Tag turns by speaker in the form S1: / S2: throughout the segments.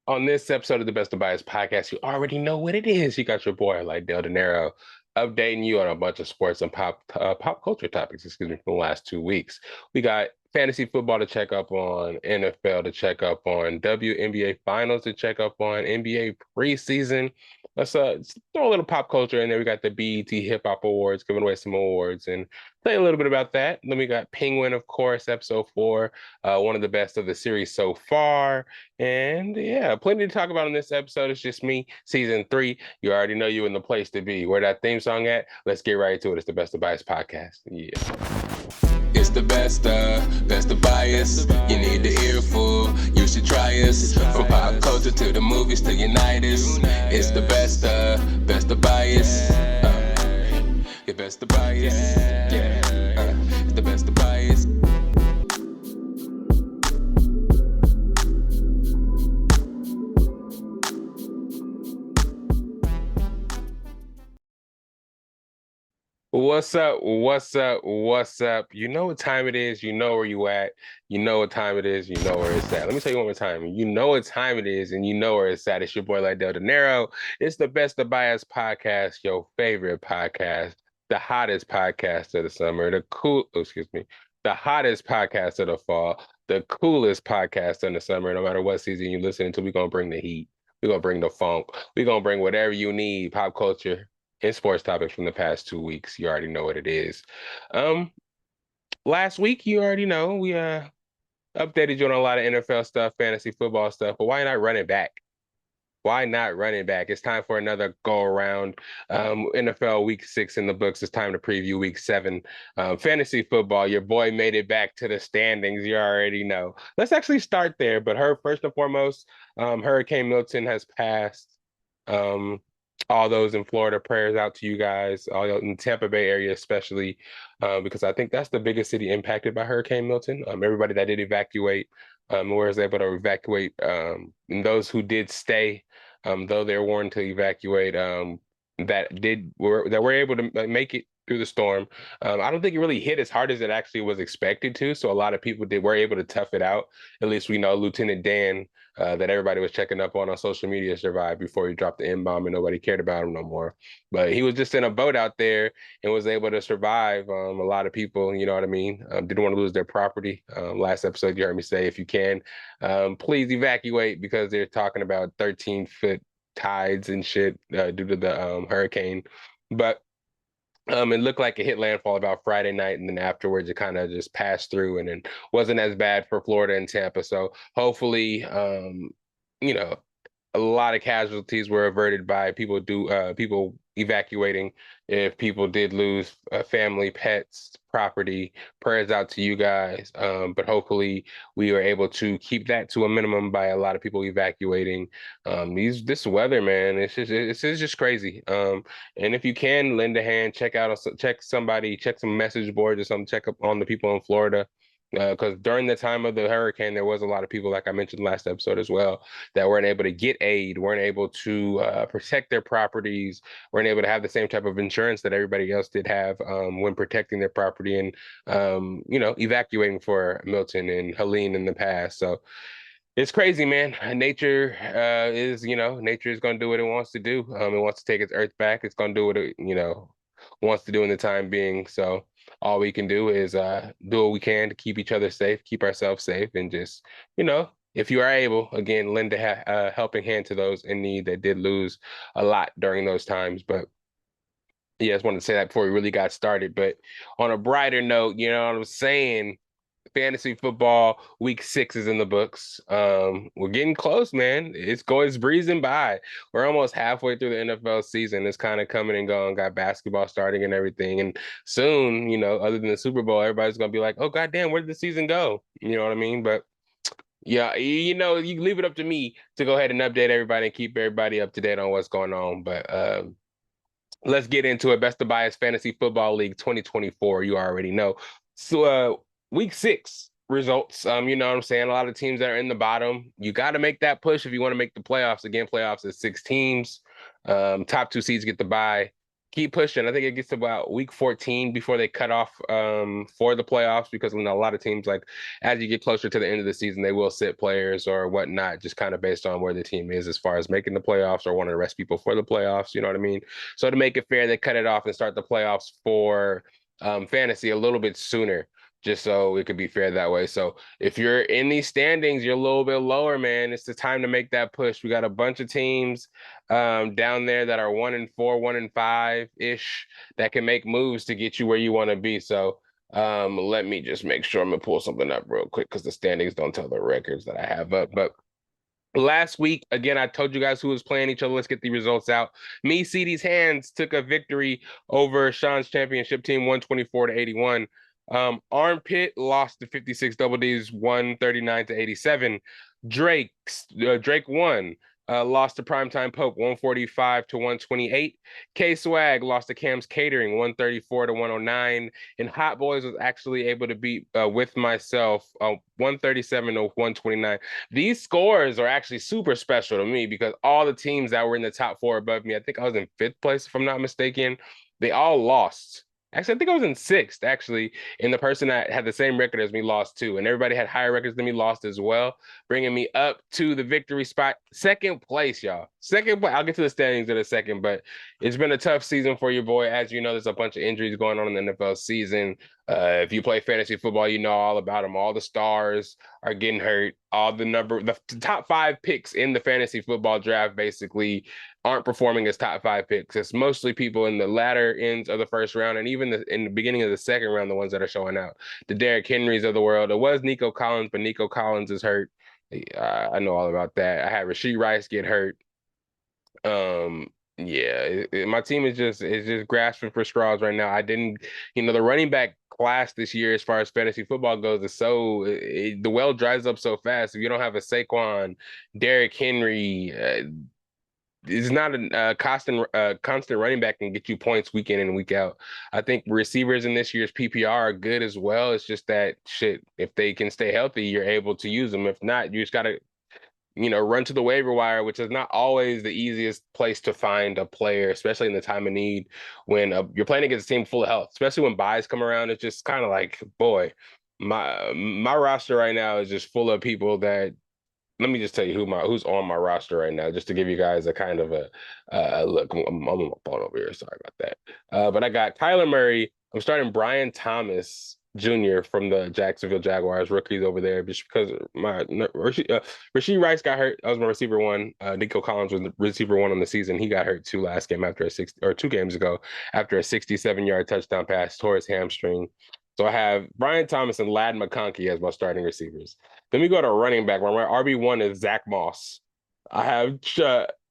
S1: On this episode of the Best of Bias podcast, you already know what it is. You got your boy Lydell Dinero updating you on a bunch of sports and pop culture topics, from the last 2 weeks. We got fantasy football to check up on, NFL to check up on, WNBA Finals to check up on, NBA preseason. Let's throw a little pop culture in there. We got the BET Hip Hop Awards, giving away some awards, and tell you a little bit about that. Then we got Penguin, of course, episode 4, one of the best of the series so far. And yeah, plenty to talk about in this episode. It's just me, season 3. You already know you in the place to be. Where that theme song at? Let's get right to it. It's the Best of Bias podcast. Yeah.
S2: It's the best of bias. You need the earful, you should try us. From pop culture to the movies to Unitas. It's the best of bias. Your best of bias. Yeah, it's the best of bias.
S1: What's up? What's up? What's up? You know what time it is. You know where you at. You know what time it is. You know where it's at. Let me tell you one more time. You know what time it is, and you know where it's at. It's your boy Lydell Dinero. It's the Best of Bias podcast, your favorite podcast, the hottest podcast of the summer, the hottest podcast of the fall, the coolest podcast in the summer. No matter what season you listen to, we're gonna bring the heat. We're gonna bring the funk. We're gonna bring whatever you need, pop culture and sports topics from the past 2 weeks. You already know what it is. Last week, you already know, we updated you on a lot of NFL stuff, fantasy football stuff, but why not run it back? Why not run it back? It's time for another go around. NFL week 6 in the books. It's time to preview week 7. Fantasy football, your boy made it back to the standings. You already know. Let's actually start there. But first and foremost, Hurricane Milton has passed. All those in Florida, prayers out to you guys, all in the Tampa Bay area especially, because I think that's the biggest city impacted by Hurricane Milton. Everybody that did evacuate was able to evacuate, and those who did stay, though they're warned to evacuate, that were able to make it through the storm. I don't think it really hit as hard as it actually was expected to, so a lot of people were able to tough it out. At least we know Lieutenant Dan, that everybody was checking up on social media, survived before he dropped the N-bomb and nobody cared about him no more. But he was just in a boat out there and was able to survive. A lot of people, you know what I mean, didn't want to lose their property. Last episode, you heard me say, if you can, please evacuate, because they're talking about 13-foot tides and shit due to the hurricane. But it looked like it hit landfall about Friday night, and then afterwards it kind of just passed through, and then wasn't as bad for Florida and Tampa. So hopefully, you know, a lot of casualties were averted by people evacuating. If people did lose family, pets, property, prayers out to you guys. But hopefully we were able to keep that to a minimum by a lot of people evacuating. This weather, man, it's just crazy. And if you can lend a hand, check some message boards or something, check up on the people in Florida. Because during the time of the hurricane, there was a lot of people, like I mentioned last episode as well, that weren't able to get aid, weren't able to protect their properties, weren't able to have the same type of insurance that everybody else did have when protecting their property and, evacuating for Milton and Helene in the past. So it's crazy, man. Nature is going to do what it wants to do. It wants to take its earth back. It's going to do what it, wants to do in the time being. So all we can do is do what we can to keep each other safe, keep ourselves safe, and just, if you are able, again, lend a helping hand to those in need that did lose a lot during those times. But yeah, I just wanted to say that before we really got started. But on a brighter note, you know what I'm saying? Fantasy football week 6 is in the books. We're getting close, man. It's breezing by. We're almost halfway through the NFL season. It's kind of coming and going. Got basketball starting and everything. And soon, other than the Super Bowl, everybody's gonna be like, "Oh, goddamn, where did the season go?" You know what I mean? But yeah, you leave it up to me to go ahead and update everybody and keep everybody up to date on what's going on. But let's get into it. Best of Bias Fantasy Football League 2024. You already know. So week 6 results. You know what I'm saying? A lot of teams that are in the bottom. You got to make that push if you want to make the playoffs. Again, playoffs is 6 teams. Top 2 seeds get the bye. keep pushing. I think it gets to about week 14 before they cut off for the playoffs, because a lot of teams, like, as you get closer to the end of the season, they will sit players or whatnot, just kind of based on where the team is as far as making the playoffs or wanting to rest people for the playoffs. You know what I mean? So to make it fair, they cut it off and start the playoffs for fantasy a little bit sooner, just so it could be fair that way. So if you're in these standings, you're a little bit lower, man. It's the time to make that push. We got a bunch of teams down there that are 1-4, 1-5 ish, that can make moves to get you where you want to be. So let me just make sure I'm gonna pull something up real quick, because the standings don't tell the records that I have up. But last week, again, I told you guys who was playing each other. Let's get the results out. Me, CD's Hands took a victory over Sean's championship team, 124-81. Armpit lost to 56 Double D's, 139-87. Drake won. Lost to Primetime Pope, 145-128. K-Swag lost to Cam's Catering, 134-109. And Hot Boys was actually able to beat With Myself, 137-129. These scores are actually super special to me, because all the teams that were in the top four above me, I think I was in 5th place, if I'm not mistaken, they all lost. Actually, I think I was in 6th, actually, and the person that had the same record as me lost too, and everybody had higher records than me lost as well, bringing me up to the victory spot. 2nd place, y'all. 2nd place. I'll get to the standings in a second, but it's been a tough season for your boy. As you know, there's a bunch of injuries going on in the NFL season. If you play fantasy football, you know all about them. All the stars are getting hurt. The top 5 picks in the fantasy football draft basically aren't performing as top 5 picks. It's mostly people in the latter ends of the first round, and even in the beginning of the second round, the ones that are showing out. The Derrick Henrys of the world. It was Nico Collins, but Nico Collins is hurt. I know all about that. I had Rashee Rice get hurt. Yeah, my team is just grasping for straws right now. I didn't, the running back class this year, as far as fantasy football goes, is the well dries up so fast. If you don't have a Saquon, Derrick Henry, it's not a constant running back can get you points week in and week out. I think receivers in this year's PPR are good as well. It's just that shit, if they can stay healthy, you're able to use them. If not, you just gotta run to the waiver wire, which is not always the easiest place to find a player, especially in the time of need when you're playing against a team full of health, especially when buys come around. It's just kind of like, boy, my roster right now is just full of people that, let me just tell you who's on my roster right now, just to give you guys a kind of a look. I'm on my phone over here. Sorry about that. But I got Kyler Murray. I'm starting Brian Thomas Jr. from the Jacksonville Jaguars, rookies over there, just because Rashee Rice got hurt. That was my receiver 1. Nico Collins was the receiver 1 on the season. He got hurt too last game after 2 games ago after a 67-yard touchdown pass, tore his hamstring. So I have Brian Thomas and Ladd McConkey as my starting receivers. Then we go to running back, where my RB1 is Zach Moss. I have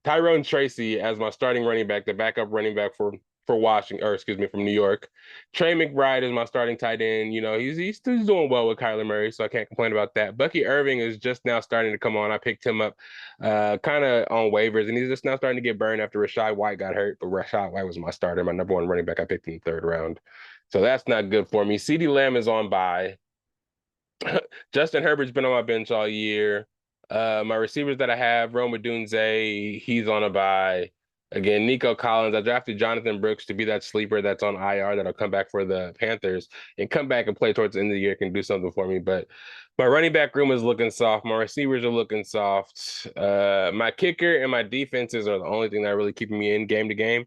S1: Tyrone Tracy as my starting running back, the backup running back for from New York. Trey McBride is my starting tight end. He's still doing well with Kyler Murray, so I can't complain about that. Bucky Irving is just now starting to come on. I picked him up kind of on waivers, and he's just now starting to get burned after Rachaad White got hurt. But Rachaad White was my starter, my number 1 running back. I picked in the 3rd round. So that's not good for me. CeeDee Lamb is on bye. Justin Herbert's been on my bench all year. My receivers that I have, Rome Odunze, he's on a bye. Again, Nico Collins. I drafted Jonathan Brooks to be that sleeper that's on IR that'll come back for the Panthers and come back and play towards the end of the year, can do something for me. But my running back room is looking soft. My receivers are looking soft. My kicker and my defenses are the only thing that are really keeping me in game to game.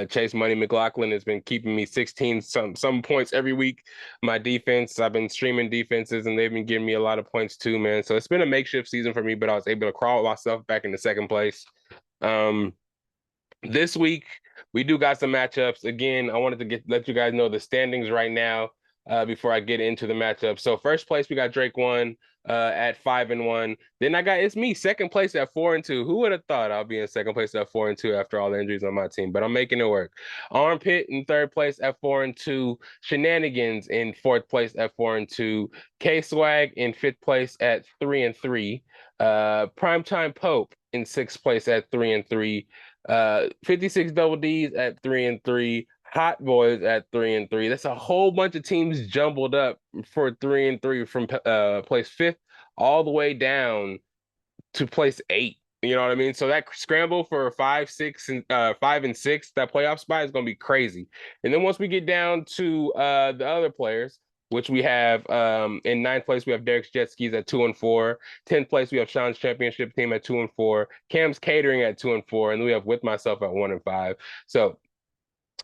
S1: Chase Money McLaughlin has been keeping me 16 some points every week. My defense, I've been streaming defenses, and they've been giving me a lot of points too, man. So it's been a makeshift season for me, but I was able to crawl myself back into 2nd place. This week we do got some matchups. Again, I wanted to let you guys know the standings right now before I get into the matchup. So 1st place, we got Drake 1 at 5-1. Then it's me, 2nd place at 4-2. Who would have thought I'll be in 2nd place at 4-2 after all the injuries on my team? But I'm making it work. Armpit in 3rd place at 4-2. Shenanigans in 4th place at 4-2. K-Swag in 5th place at 3-3. Primetime Pope in 6th place at 3-3. 56 Double D's at 3-3. Hot Boys at 3-3. That's a whole bunch of teams jumbled up for 3-3 from place 5th all the way down to place 8. You know what I mean? So that scramble for 5 and 6, that playoff spot is going to be crazy. And then once we get down to the other players, which we have in ninth place, we have Derek's Jet Skis at 2-4. 10th place, we have Sean's championship team at 2-4. Cam's Catering at 2-4, and then we have With Myself at 1-5. So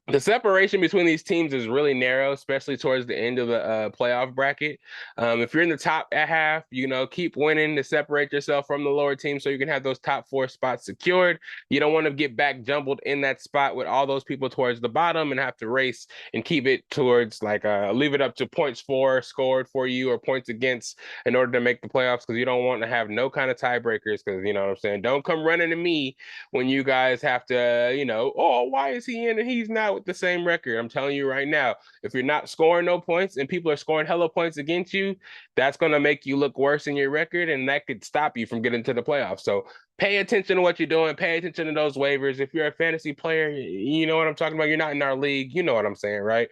S1: the separation between these teams is really narrow, especially towards the end of the playoff bracket. If you're in the top half, keep winning to separate yourself from the lower team so you can have those top 4 spots secured. You don't want to get back jumbled in that spot with all those people towards the bottom and have to race and keep it towards leave it up to points scored for you or points against in order to make the playoffs, because you don't want to have no kind of tiebreakers, because you know what I'm saying. Don't come running to me when you guys have to, oh, why is he in and he's not with the same record? I'm telling you right now, if you're not scoring no points and people are scoring hella points against you, that's going to make you look worse in your record, and that could stop you from getting to the playoffs. So pay attention to what you're doing. Pay attention to those waivers. If you're a fantasy player, you know what I'm talking about. You're not in our league. You know what I'm saying, right?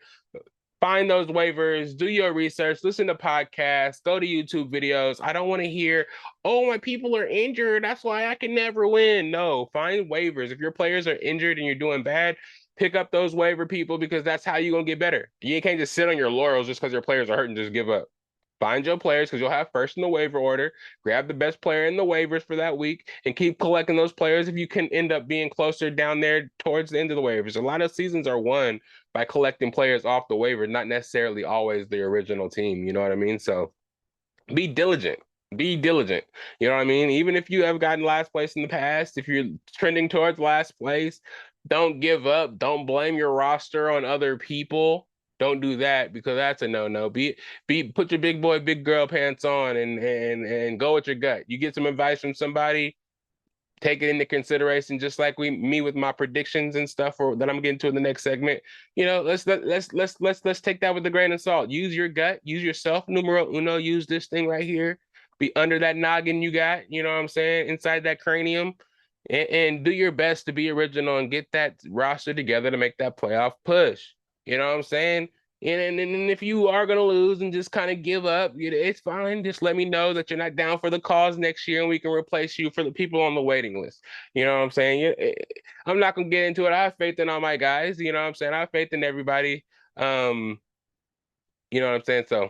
S1: Find those waivers, do your research, listen to podcasts, go to YouTube videos. I don't want to hear, oh, my people are injured, that's why I can never win. No, find waivers. If your players are injured and you're doing bad, pick up those waiver people, because that's how you're going to get better. You can't just sit on your laurels just because your players are hurt and just give up. Find your players, because you'll have first in the waiver order. Grab the best player in the waivers for that week and keep collecting those players if you can end up being closer down there towards the end of the waivers. A lot of seasons are won by collecting players off the waiver, not necessarily always the original team. You know what I mean? So be diligent. Be diligent. You know what I mean? Even if you have gotten last place in the past, if you're trending towards last place, don't give up. Don't blame your roster on other people. Don't do that, because that's a no-no. Put your big boy, big girl pants on and go with your gut. You get some advice from somebody, take it into consideration, just like me with my predictions and stuff that I'm getting to in the next segment. Let's take that with a grain of salt. Use your gut, use yourself, numero uno, use this thing right here. Be under that noggin you got, you know what I'm saying, inside that cranium, and do your best to be original and get that roster together to make that playoff push. You know what I'm saying? And if you are going to lose and just kind of give up, it's fine. Just let me know that you're not down for the cause next year, and we can replace you for the people on the waiting list. You know what I'm saying? I'm not going to get into it. I have faith in all my guys. You know what I'm saying? I have faith in everybody. You know what I'm saying? So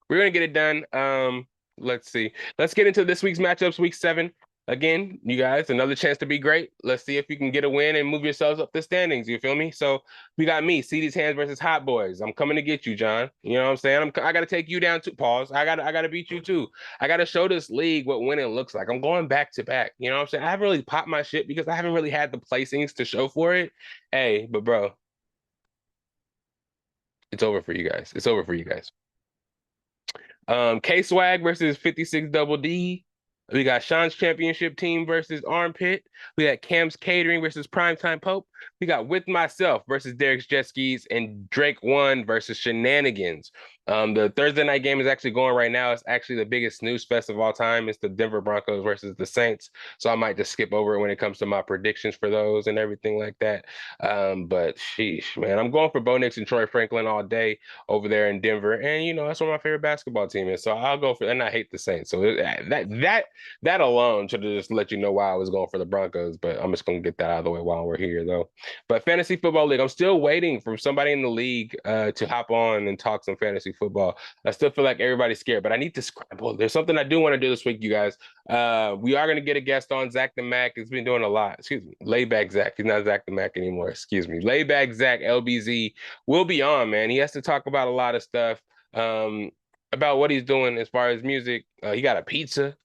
S1: we're going to get it done. Let's see. Let's get into this week's matchups, week 7. Again, you guys, another chance to be great. Let's see if you can get a win and move yourselves up the standings. You feel me? So we got me, See These Hands versus Hot Boys. I'm coming to get you, John. You know what I'm saying? I got to take you down too. Pause. I got to beat you too. I got to show this league what winning looks like. I'm going back to back. You know what I'm saying? I haven't really popped my shit because I haven't really had the placings to show for it. Hey, but bro, it's over for you guys. It's over for you guys. K Swag versus 56 Double D. We got Sean's championship team versus Armpit. We got Cam's Catering versus Primetime Pope. We got With Myself versus Derek's Jet Skis, and Drake 1 versus Shenanigans. The Thursday night game is actually going right now. It's actually the biggest snooze fest of all time. It's the Denver Broncos versus the Saints. So I might just skip over it when it comes to my predictions for those and everything like that. But sheesh, man, I'm going for Bo Nix and Troy Franklin all day over there in Denver. And, that's what my favorite basketball team is. So I'll go for, and I hate the Saints. So that alone should have just let you know why I was going for the Broncos. But I'm just going to get that out of the way while we're here, though. But Fantasy Football League, I'm still waiting for somebody in the league to hop on and talk some fantasy football. I still feel like everybody's scared, but I need to scramble. There's something I do want to do this week, you guys. We are going to get a guest on. Zach the Mac has been doing a lot. Excuse me. Layback Zach. He's not Zach the Mac anymore. Excuse me. Layback Zach, LBZ, will be on, man. He has to talk about a lot of stuff, about what he's doing as far as music. He got a pizza.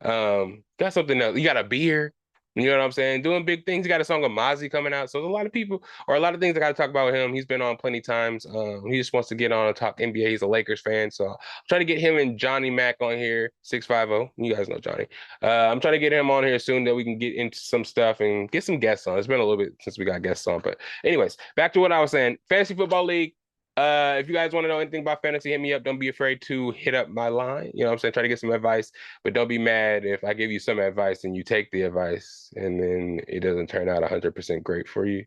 S1: Got something else. He got a beer. You know what I'm saying? Doing big things. He got a song with Mozzie coming out. So there's a lot of people, or a lot of things I got to talk about with him. He's been on plenty times. He just wants to get on and talk NBA. He's a Lakers fan. So I'm trying to get him and Johnny Mac on here, 650. You guys know Johnny. I'm trying to get him on here soon that we can get into some stuff and get some guests on. It's been a little bit since we got guests on. But anyways, back to what I was saying. Fantasy Football League. If you guys want to know anything about fantasy, hit me up. Don't be afraid to hit up my line. You know what I'm saying? Try to get some advice, but don't be mad if I give you some advice and you take the advice and then it doesn't turn out 100% great for you.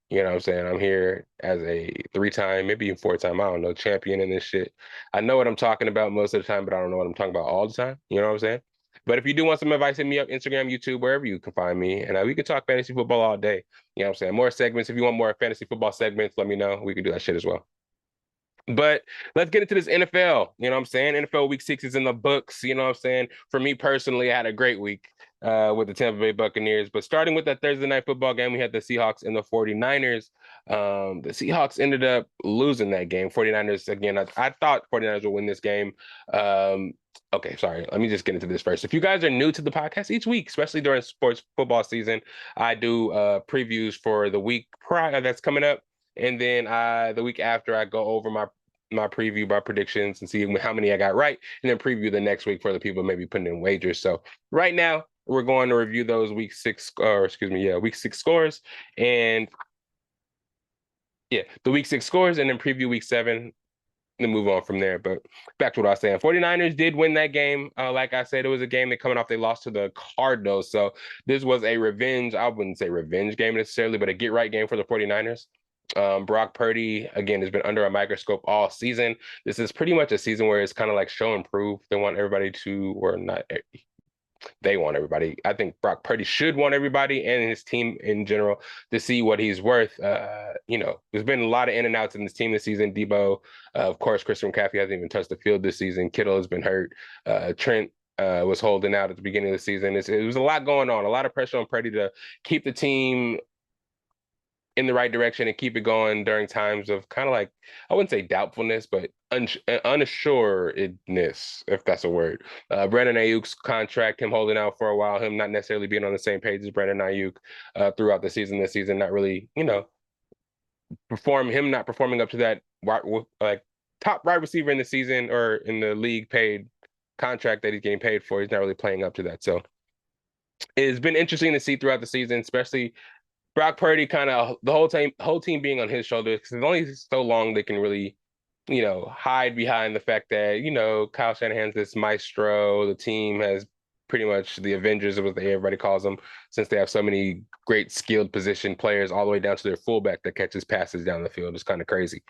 S1: You know what I'm saying? I'm here as a 3-time, maybe even 4-time, I don't know, champion in this shit. I know what I'm talking about most of the time, but I don't know what I'm talking about all the time. You know what I'm saying? But if you do want some advice, hit me up, Instagram, YouTube, wherever you can find me. And we can talk fantasy football all day. You know what I'm saying? More segments. If you want more fantasy football segments, let me know. We can do that shit as well. But let's get into this NFL. You know what I'm saying? NFL Week 6 is in the books. You know what I'm saying? For me personally, I had a great week with the Tampa Bay Buccaneers. But starting with that Thursday night football game, we had the Seahawks and the 49ers. The Seahawks ended up losing that game. 49ers, again, I thought 49ers would win this game. Okay, sorry. Let me just get into this first. If you guys are new to the podcast, each week, especially during sports football season, I do previews for the week prior that's coming up. And then the week after, I go over my preview, my predictions, and see how many I got right, and then preview the next week for the people maybe putting in wagers. So right now, we're going to review those week 6 scores, and the week 6 scores, and then preview week 7, and move on from there. But back to what I was saying. 49ers did win that game. Like I said, it was a game that coming off, they lost to the Cardinals. So this was a revenge. I wouldn't say revenge game necessarily, but a get-right game for the 49ers. Brock Purdy, again, has been under a microscope all season. This is pretty much a season where it's kind of like show and prove. They want everybody to, or not, they want everybody. I think Brock Purdy should want everybody and his team in general to see what he's worth. There's been a lot of in and outs in this team this season. Debo, of course, Christian McCaffrey hasn't even touched the field this season. Kittle has been hurt. Trent was holding out at the beginning of the season. It was a lot going on, a lot of pressure on Purdy to keep the team in the right direction and keep it going during times of kind of like, I wouldn't say doubtfulness, but unassuredness, if that's a word. Brandon Ayuk's contract, him holding out for a while, him not necessarily being on the same page as Brandon Ayuk throughout the season this season, not really, not performing up to that like top wide receiver in the season or in the league paid contract that he's getting paid for. He's not really playing up to that. So it's been interesting to see throughout the season, especially Brock Purdy, kind of the whole team being on his shoulders, because it's only so long they can really, hide behind the fact that, Kyle Shanahan's this maestro. The team has pretty much the Avengers, is what everybody calls them, since they have so many great skilled position players all the way down to their fullback that catches passes down the field. It's kind of crazy.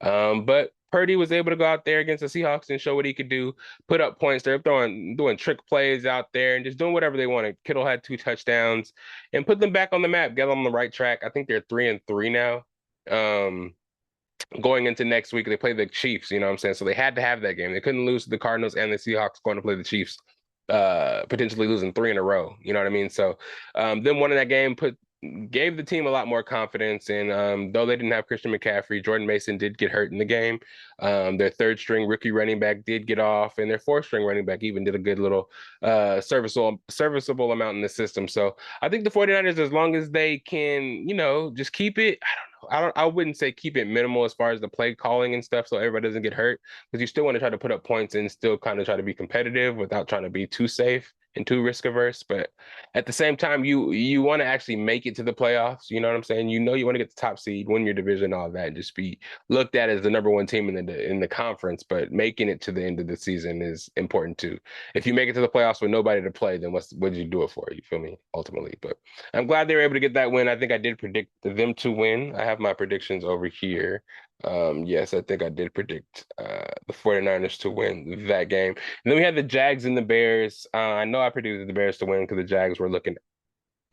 S1: But Purdy was able to go out there against the Seahawks and show what he could do, put up points. They're doing trick plays out there and just doing whatever they wanted. Kittle had 2 touchdowns and put them back on the map, get them on the right track. I think they're 3-3 now. Going into next week, they play the Chiefs, you know what I'm saying? So they had to have that game. They couldn't lose to the Cardinals and the Seahawks going to play the Chiefs, potentially losing 3 in a row. You know what I mean? So them winning that game gave the team a lot more confidence. And though they didn't have Christian McCaffrey, Jordan Mason did get hurt in the game. Their 3rd string rookie running back did get off, and their 4th string running back even did a good little serviceable amount in the system. So I think the 49ers, as long as they can, just keep it, I wouldn't say keep it minimal as far as the play calling and stuff, so everybody doesn't get hurt, because you still want to try to put up points and still kind of try to be competitive without trying to be too safe and too risk averse. But at the same time, you want to actually make it to the playoffs. You know what I'm saying? You want to get the top seed, win your division, all that, and just be looked at as the number 1 team in the conference. But making it to the end of the season is important too. If you make it to the playoffs with nobody to play, then what did you do it for? You feel me? Ultimately, but I'm glad they were able to get that win. I think I did predict them to win. I have my predictions over here. Yes, I think I did predict the 49ers to win that game. And then we had the Jags and the Bears. I know I predicted the Bears to win because the Jags were looking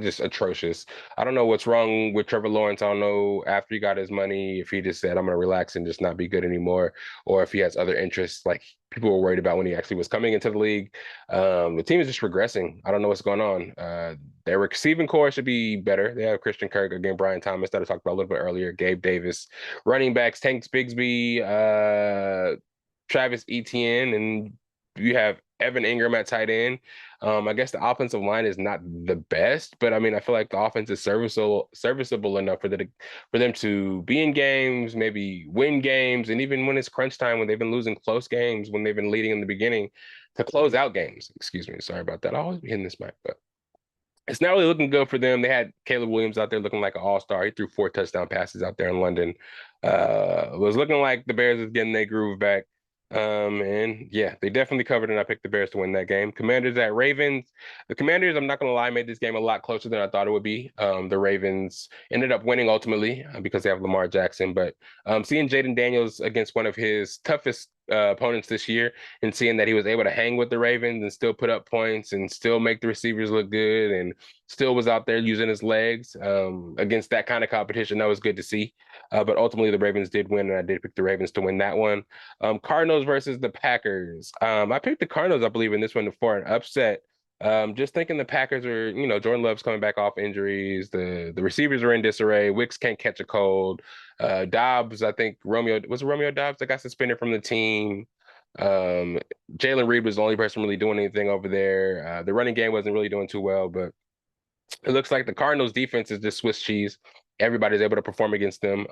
S1: just atrocious. I don't know what's wrong with Trevor Lawrence. I don't know, after he got his money, if he just said, I'm going to relax and just not be good anymore, or if he has other interests like people were worried about when he actually was coming into the league. The team is just regressing. I don't know what's going on. Their receiving core should be better. They have Christian Kirk, again, Brian Thomas that I talked about a little bit earlier, Gabe Davis, running backs, Tank Bigsby, Travis Etienne, and you have Evan Ingram at tight end. I guess the offensive line is not the best, but I mean, I feel like the offense is serviceable enough for them to be in games, maybe win games, and even when it's crunch time, when they've been losing close games, when they've been leading in the beginning, to close out games. Excuse me, sorry about that. I always be hitting this mic, but it's not really looking good for them. They had Caleb Williams out there looking like an all-star. He threw 4 touchdown passes out there in London. It was looking like the Bears was getting their groove back. And yeah, they definitely covered, and I picked the Bears to win that game. Commanders at Ravens. The Commanders, I'm not going to lie, made this game a lot closer than I thought it would be. The Ravens ended up winning ultimately because they have Lamar Jackson. But seeing Jaden Daniels against one of his toughest opponents this year, and seeing that he was able to hang with the Ravens and still put up points and still make the receivers look good and still was out there using his legs against that kind of competition. That was good to see. But ultimately, the Ravens did win, and I did pick the Ravens to win that one. Cardinals versus the Packers. I picked the Cardinals, I believe, in this one for an upset. Just thinking the Packers are, Jordan Love's coming back off injuries. The receivers are in disarray. Wicks can't catch a cold. Dobbs, I think Romeo Dobbs that got suspended from the team. Jalen Reed was the only person really doing anything over there. The running game wasn't really doing too well, but it looks like the Cardinals defense is just Swiss cheese. Everybody's able to perform against them.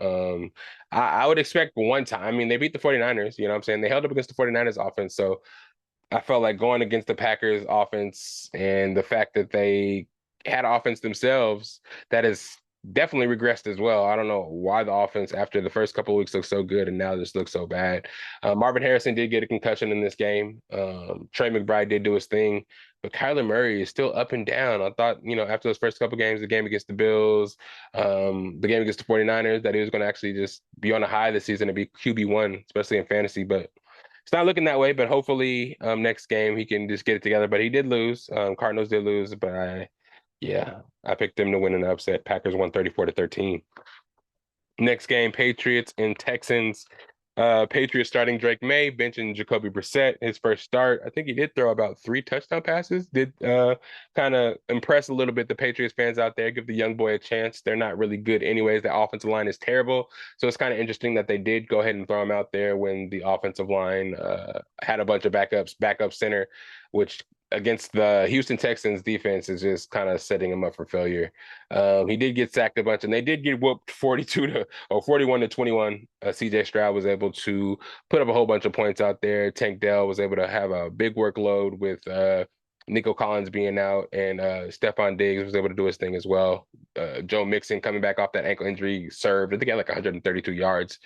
S1: I would expect one time. I mean, they beat the 49ers, you know what I'm saying? They held up against the 49ers offense. So I felt like going against the Packers offense and the fact that they had offense themselves, that has definitely regressed as well. I don't know why the offense after the first couple of weeks looked so good and now just looks so bad. Marvin Harrison did get a concussion in this game. Trey McBride did do his thing, but Kyler Murray is still up and down. I thought, after those first couple of games, the game against the Bills, the game against the 49ers, that he was going to actually just be on a high this season and be QB1, especially in fantasy, but it's not looking that way, but hopefully next game he can just get it together. But he did lose. Cardinals did lose, but I picked them to win an upset. Packers won 34-13. Next game, Patriots and Texans. Patriots starting Drake May, benching Jacoby Brissett, his first start. I think he did throw about 3 touchdown passes. Did kind of impress a little bit the Patriots fans out there, give the young boy a chance. They're not really good anyways. The offensive line is terrible. So it's kind of interesting that they did go ahead and throw him out there when the offensive line had a bunch of backup center, which against the Houston Texans defense is just kind of setting him up for failure. He did get sacked a bunch, and they did get whooped 41-21. CJ Stroud was able to put up a whole bunch of points out there. Tank Dell was able to have a big workload with Nico Collins being out, and Stephon Diggs was able to do his thing as well. Joe Mixon coming back off that ankle injury served. I think he had like 132 yards.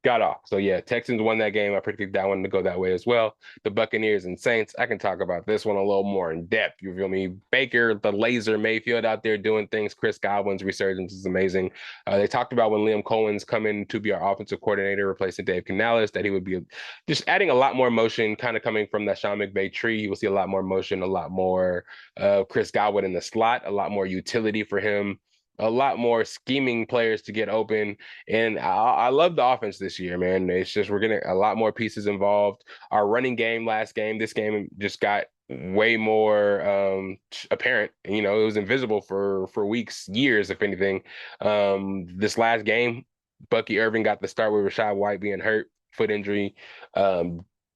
S1: Got off. So yeah, Texans won that game. I predicted that one to go that way as well. The Buccaneers and Saints, I can talk about this one a little more in depth. You feel me? Baker, the laser Mayfield out there doing things. Chris Godwin's resurgence is amazing. They talked about when Liam Cohen's coming to be our offensive coordinator, replacing Dave Canales, that he would be just adding a lot more motion, kind of coming from that Sean McVay tree. You will see a lot more motion, a lot more Chris Godwin in the slot, a lot more utility for him, a lot more scheming players to get open. And I love the offense this year, man. It's just we're getting a lot more pieces involved. Our running game last game, this game just got way more apparent. It was invisible for weeks, years, if anything. This last game, Bucky Irving got the start with Rachaad White being hurt, foot injury.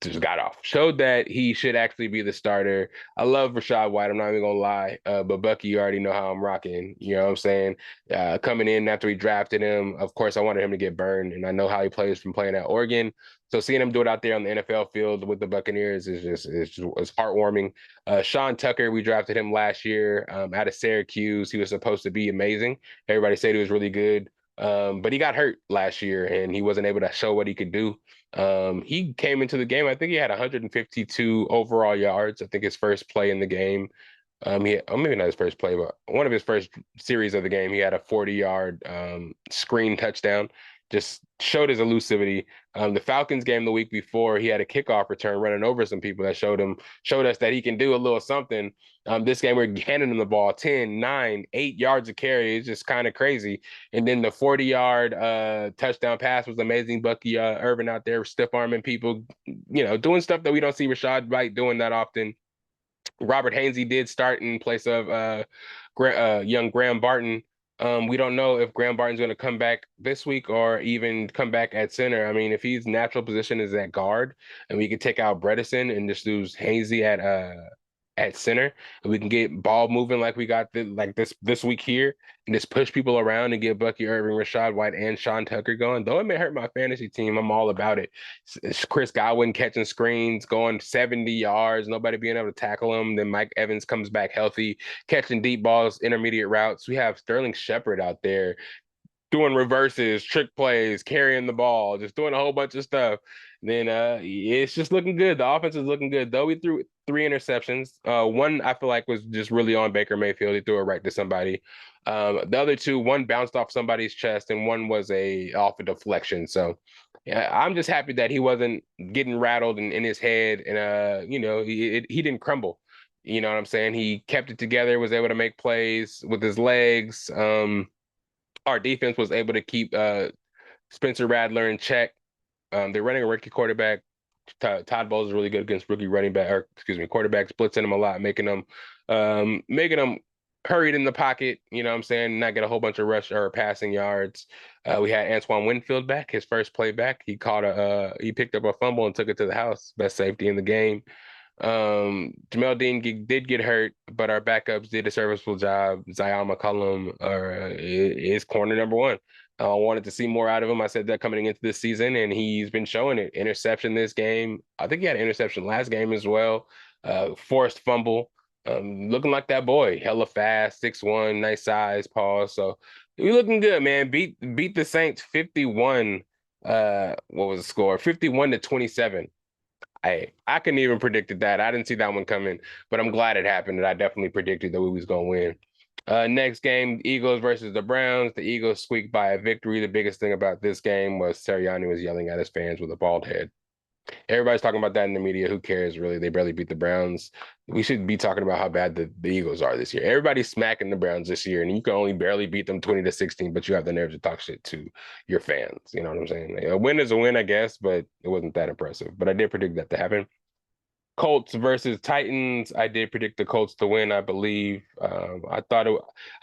S1: Just got off. Showed that he should actually be the starter. I love Rachaad White. I'm not even gonna lie. But Bucky, you already know how I'm rocking. You know what I'm saying? Coming in after we drafted him, of course, I wanted him to get burned, and I know how he plays from playing at Oregon. So seeing him do it out there on the NFL field with the Buccaneers it's heartwarming. Sean Tucker, we drafted him last year out of Syracuse. He was supposed to be amazing. Everybody said he was really good. But he got hurt last year and he wasn't able to show what he could do. He came into the game, I think he had 152 overall yards. I think his first play in the game. Maybe not his first play, but one of his first series of the game, he had a 40-yard screen touchdown. Just showed his elusivity. The Falcons game the week before, he had a kickoff return running over some people that showed us that he can do a little something. This game, we're handing him the ball 10, 9, 8 yards of carry. It's just kind of crazy. And then the 40-yard touchdown pass was amazing. Bucky Irvin out there stiff arming people, doing stuff that we don't see Rachaad White doing that often. Robert Hainsey did start in place of young Graham Barton. We don't know if Graham Barton's going to come back this week or even come back at center. I mean, if his natural position is at guard and we can take out Bredesen and just lose Hainsey at center, and we can get ball moving like we got this week here and just push people around and get Bucky Irving, Rachaad White, and Sean Tucker going, though it may hurt my fantasy team, I'm all about it. It's Chris Godwin catching screens, going 70 yards, nobody being able to tackle him. Then Mike Evans comes back healthy, catching deep balls, intermediate routes. We have Sterling Shepard out there doing reverses, trick plays, carrying the ball, just doing a whole bunch of stuff. Then it's just looking good. The offense is looking good. Though we threw 3 interceptions. One I feel like was just really on Baker Mayfield. He threw it right to somebody. The other 2, one bounced off somebody's chest and one was off a deflection. So Yeah, I'm just happy that he wasn't getting rattled in his head, and he didn't crumble. You know what I'm saying? He kept it together, was able to make plays with his legs. Our defense was able to keep Spencer Rattler in check. They're running a rookie quarterback. Todd Bowles is really good against rookie running back, or excuse me, quarterbacks, blitzing him a lot, making them hurried in the pocket. You know what I'm saying? Not get a whole bunch of rush or passing yards. We had Antoine Winfield back, his first play back. He picked up a fumble and took it to the house. Best safety in the game. Jamel Dean did get hurt, but our backups did a serviceable job. Zion McCollum is corner number one. I wanted to see more out of him. I said that coming into this season, and he's been showing it. Interception this game. I think he had an interception last game as well. Forced fumble. Looking like that boy. Hella fast, 6'1", nice size, pause. So we looking good, man. Beat the Saints 51. What was the score? 51-27. I couldn't even predicted that. I didn't see that one coming, but I'm glad it happened. And I definitely predicted that we was gonna win. Next game, Eagles versus the Browns. The Eagles squeaked by a victory. The biggest thing about this game was Sirianni was yelling at his fans with a bald head. Everybody's talking about that in the media. Who cares, really? They barely beat the Browns. We should be talking about how bad the Eagles are this year. Everybody's smacking the Browns this year, and you can only barely beat them 20-16, but you have the nerve to talk shit to your fans. You know what I'm saying? Like, a win is a win, I guess, but it wasn't that impressive. But I did predict that to happen. Colts versus Titans. I did predict the Colts to win, I believe. I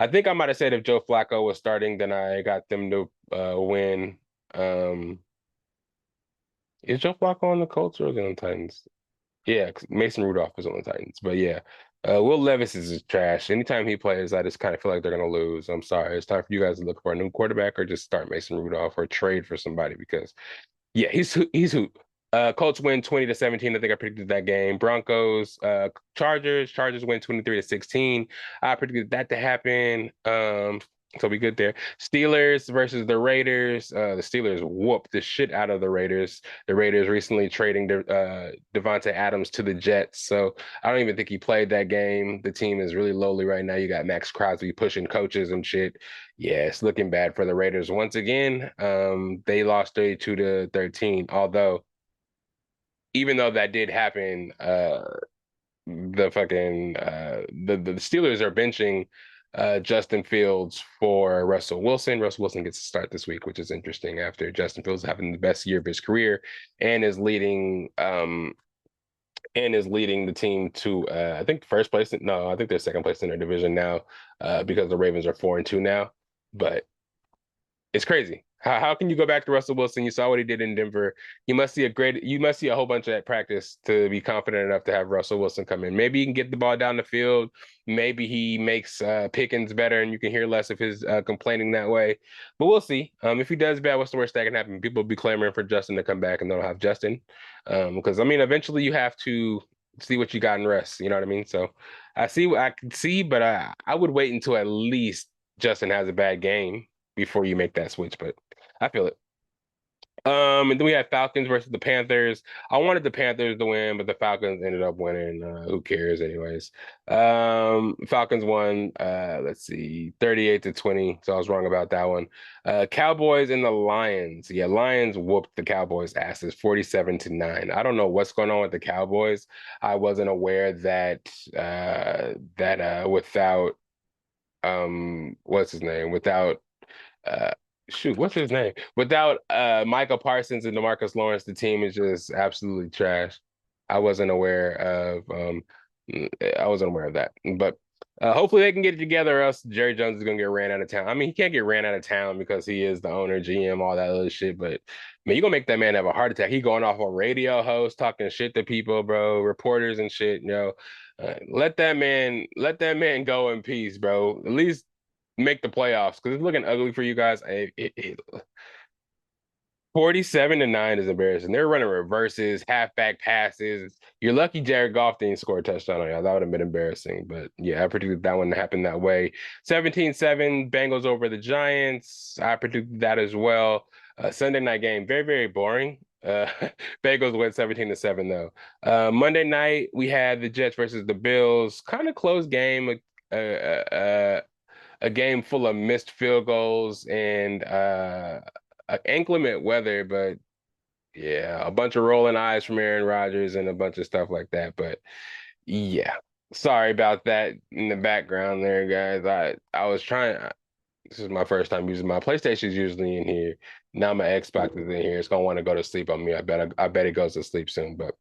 S1: think I might have said if Joe Flacco was starting, then I got them to win. Is Joe Flacco on the Colts or is he on the Titans? Yeah, Mason Rudolph is on the Titans. But yeah, Will Levis is trash. Anytime he plays, I just kind of feel like they're going to lose. I'm sorry. It's time for you guys to look for a new quarterback or just start Mason Rudolph or trade for somebody because, yeah, he's who. Colts win 20-17. I think I predicted that game. Broncos, Chargers. Chargers win 23-16. I predicted that to happen. So we good there. Steelers versus the Raiders. The Steelers whooped the shit out of the Raiders. The Raiders recently trading Devontae Adams to the Jets. So I don't even think he played that game. The team is really lowly right now. You got Max Crosby pushing coaches and shit. Yeah, it's looking bad for the Raiders once again. They lost 32-13. Although, even though that did happen, the Steelers are benching Justin Fields for Russell Wilson. Russell Wilson gets to start this week, which is interesting after Justin Fields having the best year of his career and is leading the team to I think first place. No, I think they're second place in their division now because the Ravens are 4-2 now. But it's crazy. How can you go back to Russell Wilson? You saw what he did in Denver. You must see a whole bunch of that practice to be confident enough to have Russell Wilson come in. Maybe he can get the ball down the field. Maybe he makes Pickens better and you can hear less of his complaining that way. But we'll see. If he does bad, what's the worst that can happen? People will be clamoring for Justin to come back and they'll have Justin. Because, I mean, eventually you have to see what you got in rest. You know what I mean? So I see what I can see, but I would wait until at least Justin has a bad game before you make that switch. But I feel it. And then we had Falcons versus the Panthers. I wanted the Panthers to win, but the Falcons ended up winning. Who cares, anyways? Falcons won. Let's see, 38-20. So I was wrong about that one. Cowboys and the Lions. Yeah, Lions whooped the Cowboys' asses, 47-9. I don't know what's going on with the Cowboys. I wasn't aware that without what's his name? Without what's his name? Without Micah Parsons and DeMarcus Lawrence, the team is just absolutely trash. I wasn't aware of that. But hopefully they can get it together, or else Jerry Jones is gonna get ran out of town. I mean, he can't get ran out of town because he is the owner, GM, all that other shit. But man, you're gonna make that man have a heart attack. He going off on radio hosts, talking shit to people, bro, reporters and shit. Let that man go in peace, bro. At least make the playoffs because it's looking ugly for you guys. 47-9 is embarrassing. They're running reverses, halfback passes. You're lucky Jared Goff didn't score a touchdown on y'all. That would have been embarrassing. But yeah, I predicted that one to happen that way. 17-7, Bengals over the Giants. I predicted that as well. Sunday night game, very, very boring. Bengals went 17-7 though. Monday night, we had the Jets versus the Bills. Kind of close game. A game full of missed field goals and inclement weather, but Yeah, a bunch of rolling eyes from Aaron Rodgers and a bunch of stuff like that. But yeah, sorry about that in the background there, guys. I was trying. This is my first time using my PlayStation's usually in here. Now my Xbox is in here. It's gonna want to go to sleep on me. I bet it goes to sleep soon. But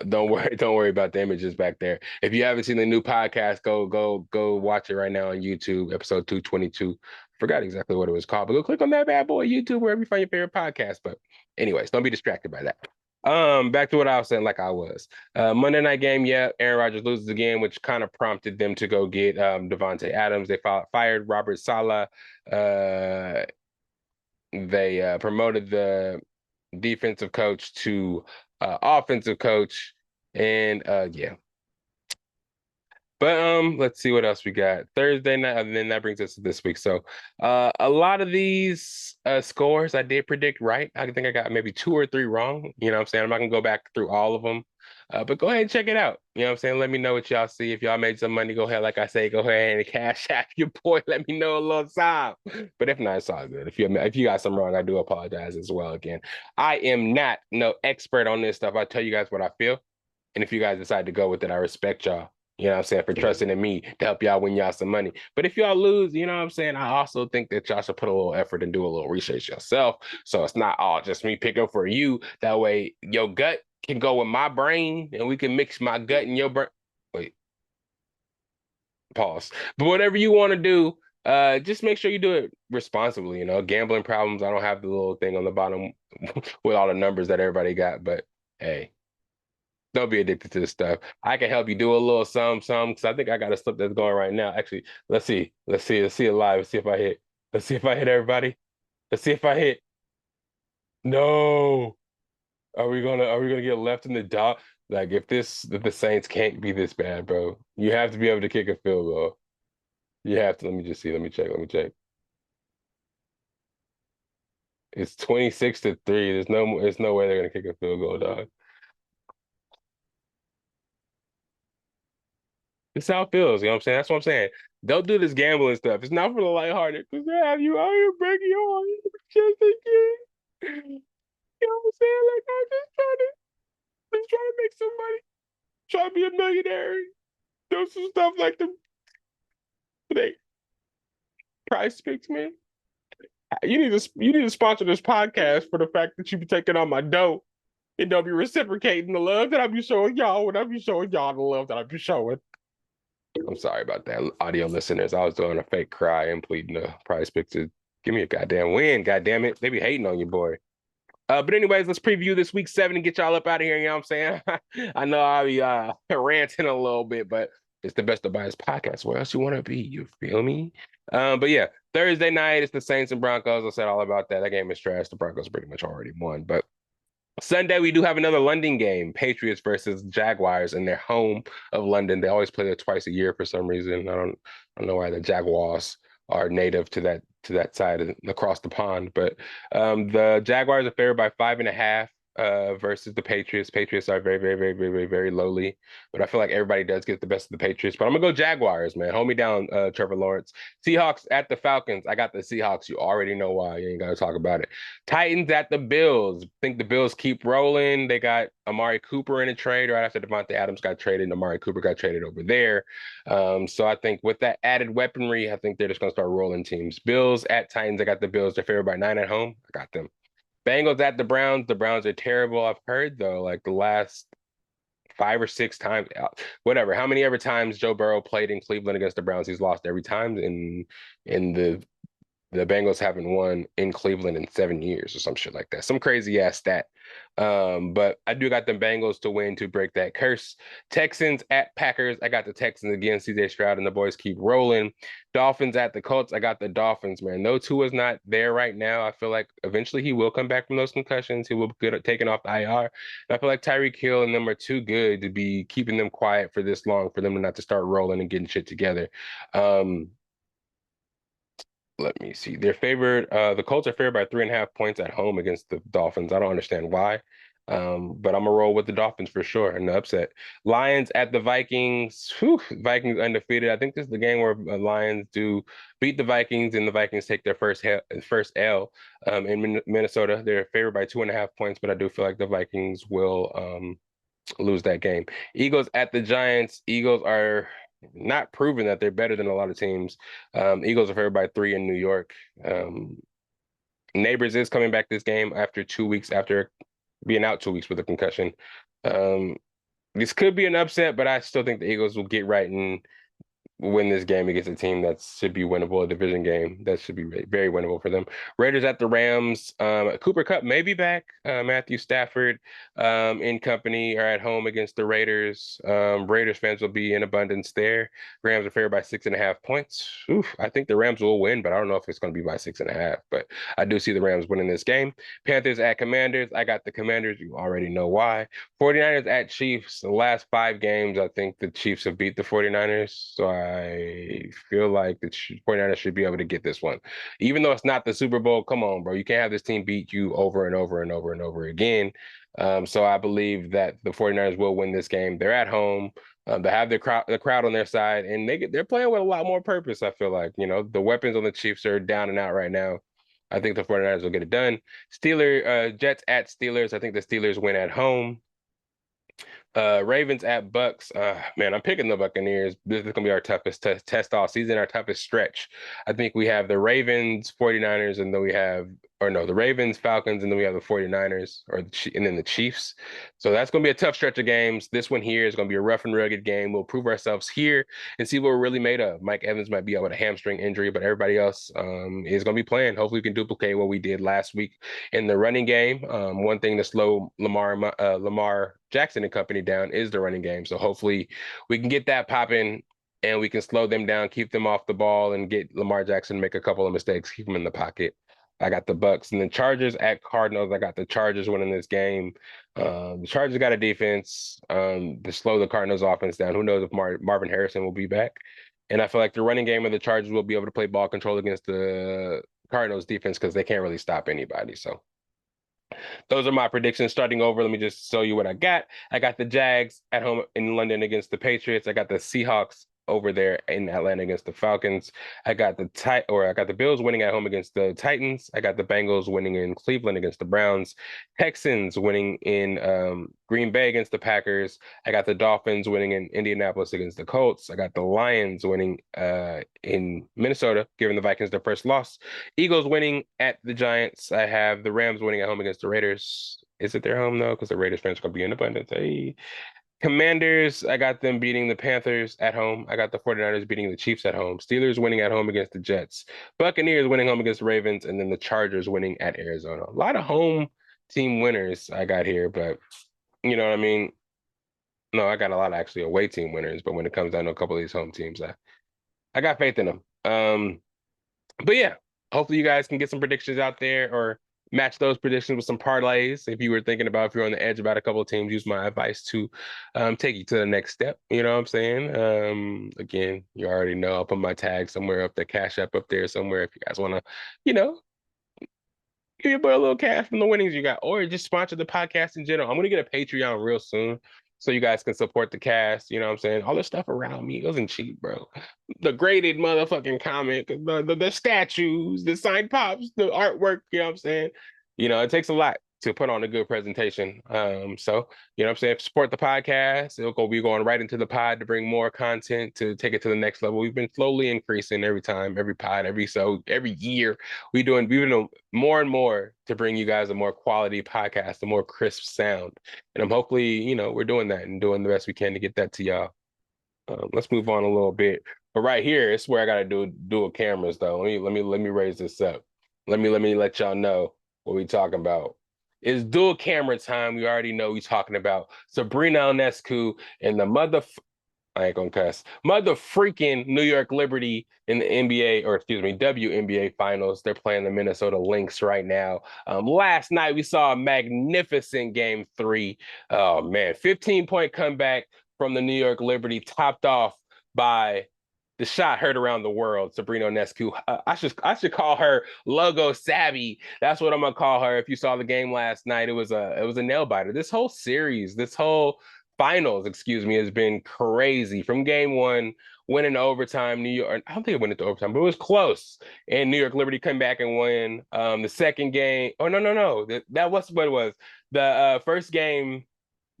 S1: don't worry, don't worry about the images back there. If you haven't seen the new podcast, go watch it right now on YouTube, episode 222. Forgot exactly what it was called, but go click on that bad boy YouTube wherever you find your favorite podcast. But anyways, don't be distracted by that. Back to what I was saying, like I was. Monday night game, yeah, Aaron Rodgers loses again, which kind of prompted them to go get Devontae Adams. They fired Robert Saleh. They promoted the defensive coach to offensive coach, and yeah. But let's see what else we got. Thursday night, and then that brings us to this week. So a lot of these scores I did predict right. I think I got maybe 2 or 3 wrong. You know what I'm saying? I'm not gonna go back through all of them. But go ahead and check it out. You know what I'm saying? Let me know what y'all see. If y'all made some money, go ahead, like I say, go ahead and cash out your boy. Let me know a little time. But if not, it's all good. If you got some wrong, I do apologize as well. Again, I am not no expert on this stuff. I tell you guys what I feel. And if you guys decide to go with it, I respect y'all. You know what I'm saying? For trusting in me to help y'all win y'all some money. But if y'all lose, you know what I'm saying? I also think that y'all should put a little effort and do a little research yourself. So it's not all just me picking for you. That way your gut can go with my brain and we can mix my gut and your brain. Wait. Pause. But whatever you want to do, just make sure you do it responsibly. You know, gambling problems. I don't have the little thing on the bottom with all the numbers that everybody got, but hey. Don't be addicted to this stuff. I can help you do a little some, because I think I got a slip that's going right now. Actually, let's see it live. Let's see if I hit. Let's see if I hit everybody. Let's see if I hit. No. Are we gonna get left in the dot? Like if the Saints can't be this bad, bro. You have to be able to kick a field goal. You have to. Let me just see. Let me check. It's 26-3. There's no way they're gonna kick a field goal, dog. It's how it feels, you know what I'm saying? That's what I'm saying. Don't do this gambling stuff. It's not for the lighthearted. Because they have you out here breaking your heart just again. You know what I'm saying? Like I'm just trying to make some money. Try to be a millionaire. Do some stuff like they price picks, man. You need to sponsor this podcast for the fact that you be taking on my dough and don't be reciprocating the love that I be showing y'all when I be showing y'all the love that I be showing. I'm sorry about that, audio listeners. I was doing a fake cry and pleading the prize pick to give me a goddamn win. Goddamn it. They be hating on you, boy. But anyways, let's preview this week 7 and get y'all up out of here. You know what I'm saying? I know I'll be ranting a little bit, but it's the Best of Bias podcast. Where else you want to be? You feel me? But yeah, Thursday night, it's the Saints and Broncos. I said all about that. That game is trash. The Broncos pretty much already won, but Sunday, we do have another London game, Patriots versus Jaguars in their home of London. They always play it twice a year for some reason. I don't know why the Jaguars are native to that side and across the pond. But the Jaguars are favored by 5.5 versus the Patriots. Patriots are very, very, very, very, very, very lowly. But I feel like everybody does get the best of the Patriots. But I'm gonna go Jaguars, man. Hold me down, Trevor Lawrence. Seahawks at the Falcons. I got the Seahawks. You already know why. You ain't gotta talk about it. Titans at the Bills. I think the Bills keep rolling. They got Amari Cooper in a trade right after Devontae Adams got traded, and Amari Cooper got traded over there. So I think with that added weaponry, I think they're just gonna start rolling teams. Bills at Titans. I got the Bills. They're favored by 9 at home. I got them. Bengals at the Browns. The Browns are terrible. I've heard though, like the last 5 or 6 times, whatever, how many ever times Joe Burrow played in Cleveland against the Browns, he's lost every time. In the Bengals haven't won in Cleveland in 7 years or some shit like that. Some crazy ass stat. But I do got the Bengals to win to break that curse. Texans at Packers. I got the Texans again. CJ Stroud and the boys keep rolling. Dolphins at the Colts. I got the Dolphins, man. No, Tua's not there right now. I feel like eventually he will come back from those concussions. He will be good at taking off the IR. And I feel like Tyreek Hill and them are too good to be keeping them quiet for this long for them to not to start rolling and getting shit together. Let me see. They're favored. The Colts are favored by 3.5 points at home against the Dolphins. I don't understand why. But I'm gonna roll with the Dolphins for sure in the upset. Lions at the Vikings. Whew, Vikings undefeated. I think this is the game where Lions do beat the Vikings and the Vikings take their first L in Minnesota. They're favored by 2.5 points, but I do feel like the Vikings will lose that game. Eagles at the Giants. Eagles are not proven that they're better than a lot of teams. Eagles are favored by 3 in New York. Neighbors is coming back this game after 2 weeks after being out 2 weeks with a concussion. This could be an upset, but I still think the Eagles will get right and win this game against a team that should be winnable, a division game that should be very winnable for them. Raiders at the Rams. Cooper Kupp may be back. Matthew Stafford in company are at home against the Raiders. Raiders fans will be in abundance there. Rams are favored by 6.5 points. Oof, I think the Rams will win, but I don't know if it's going to be by 6.5. But I do see the Rams winning this game. Panthers at Commanders. I got the Commanders. You already know why. 49ers at Chiefs. The last 5 games, I think the Chiefs have beat the 49ers. So I feel like the 49ers should be able to get this one. Even though it's not the Super Bowl, come on, bro. You can't have this team beat you over and over and over and over again. So I believe that the 49ers will win this game. They're at home. They have the crowd on their side, and they're playing with a lot more purpose, I feel like. The weapons on the Chiefs are down and out right now. I think the 49ers will get it done. Jets at Steelers. I think the Steelers win at home. Ravens at Bucks. Man, I'm picking the Buccaneers. This is gonna be our toughest test all season, our toughest stretch. I think we have the Ravens, 49ers, and then the Ravens, Falcons, and then we have the 49ers, and then the Chiefs. So that's gonna be a tough stretch of games. This one here is gonna be a rough and rugged game. We'll prove ourselves here and see what we're really made of. Mike Evans might be out with a hamstring injury, but everybody else is gonna be playing. Hopefully, we can duplicate what we did last week in the running game. One thing to slow Lamar Jackson and company down is the running game. So hopefully we can get that popping and we can slow them down, keep them off the ball, and get Lamar Jackson to make a couple of mistakes, keep him in the pocket. I got the Bucks. And then Chargers at Cardinals. I got the Chargers winning this game. The Chargers got a defense to slow the Cardinals offense down. Who knows if Marvin Harrison will be back. And I feel like the running game of the Chargers will be able to play ball control against the Cardinals defense because they can't really stop anybody. So those are my predictions. Starting over, let me just show you what I got. I got the Jags at home in London against the Patriots. I got the Seahawks over there in Atlanta against the Falcons. I got the Bills winning at home against the Titans. I got the Bengals winning in Cleveland against the Browns. Texans winning in Green Bay against the Packers. I got the Dolphins winning in Indianapolis against the Colts. I got the Lions winning in Minnesota, giving the Vikings their first loss. Eagles winning at the Giants. I have the Rams winning at home against the Raiders. Is it their home though? Because the Raiders fans are going to be in abundance. Hey. Commanders, I got them beating the Panthers at home. I got the 49ers beating the Chiefs at home. Steelers winning at home against the Jets. Buccaneers winning home against the Ravens, and then the Chargers winning at Arizona. A lot of home team winners I got here, but you know what I mean? No, I got a lot of actually away team winners, but when it comes down to a couple of these home teams, I got faith in them. But yeah, hopefully you guys can get some predictions out there or match those predictions with some parlays. If you were thinking about if you're on the edge about a couple of teams, use my advice to take you to the next step. You know what I'm saying? Again, you already know I'll put my tag somewhere up, the Cash App up there somewhere if you guys want to, give your boy a little cash from the winnings you got, or just sponsor the podcast in general. I'm going to get a Patreon real soon so you guys can support the cast. You know what I'm saying? All this stuff around me wasn't cheap, bro. The graded motherfucking comic, the statues, the signed pops, the artwork, you know what I'm saying? It takes a lot to put on a good presentation. So, you know what I'm saying? Support the podcast. We're going right into the pod to bring more content to take it to the next level. We've been slowly increasing every time, every pod, every year. We've been doing more and more to bring you guys a more quality podcast, a more crisp sound. And I'm hopefully, we're doing that and doing the best we can to get that to y'all. Let's move on a little bit. But right here, it's where I gotta do dual cameras though. Let me raise this up. Let me let y'all know what we talking about. It's dual camera time. We already know we talking about Sabrina Ionescu and the I ain't gonna cuss. Mother freaking New York Liberty in the WNBA Finals. They're playing the Minnesota Lynx right now. Last night we saw a magnificent game 3. Oh man, 15-point comeback from the New York Liberty, topped off by the shot heard around the world, Sabrina Ionescu. I should call her logo savvy. That's what I'm gonna call her. If you saw the game last night, it was a nail biter. This whole series, this whole finals, excuse me, has been crazy. From game one, winning overtime, New York. I don't think it went into overtime, but it was close. And New York Liberty come back and win. The second game. Oh no. That was what it was. The first game,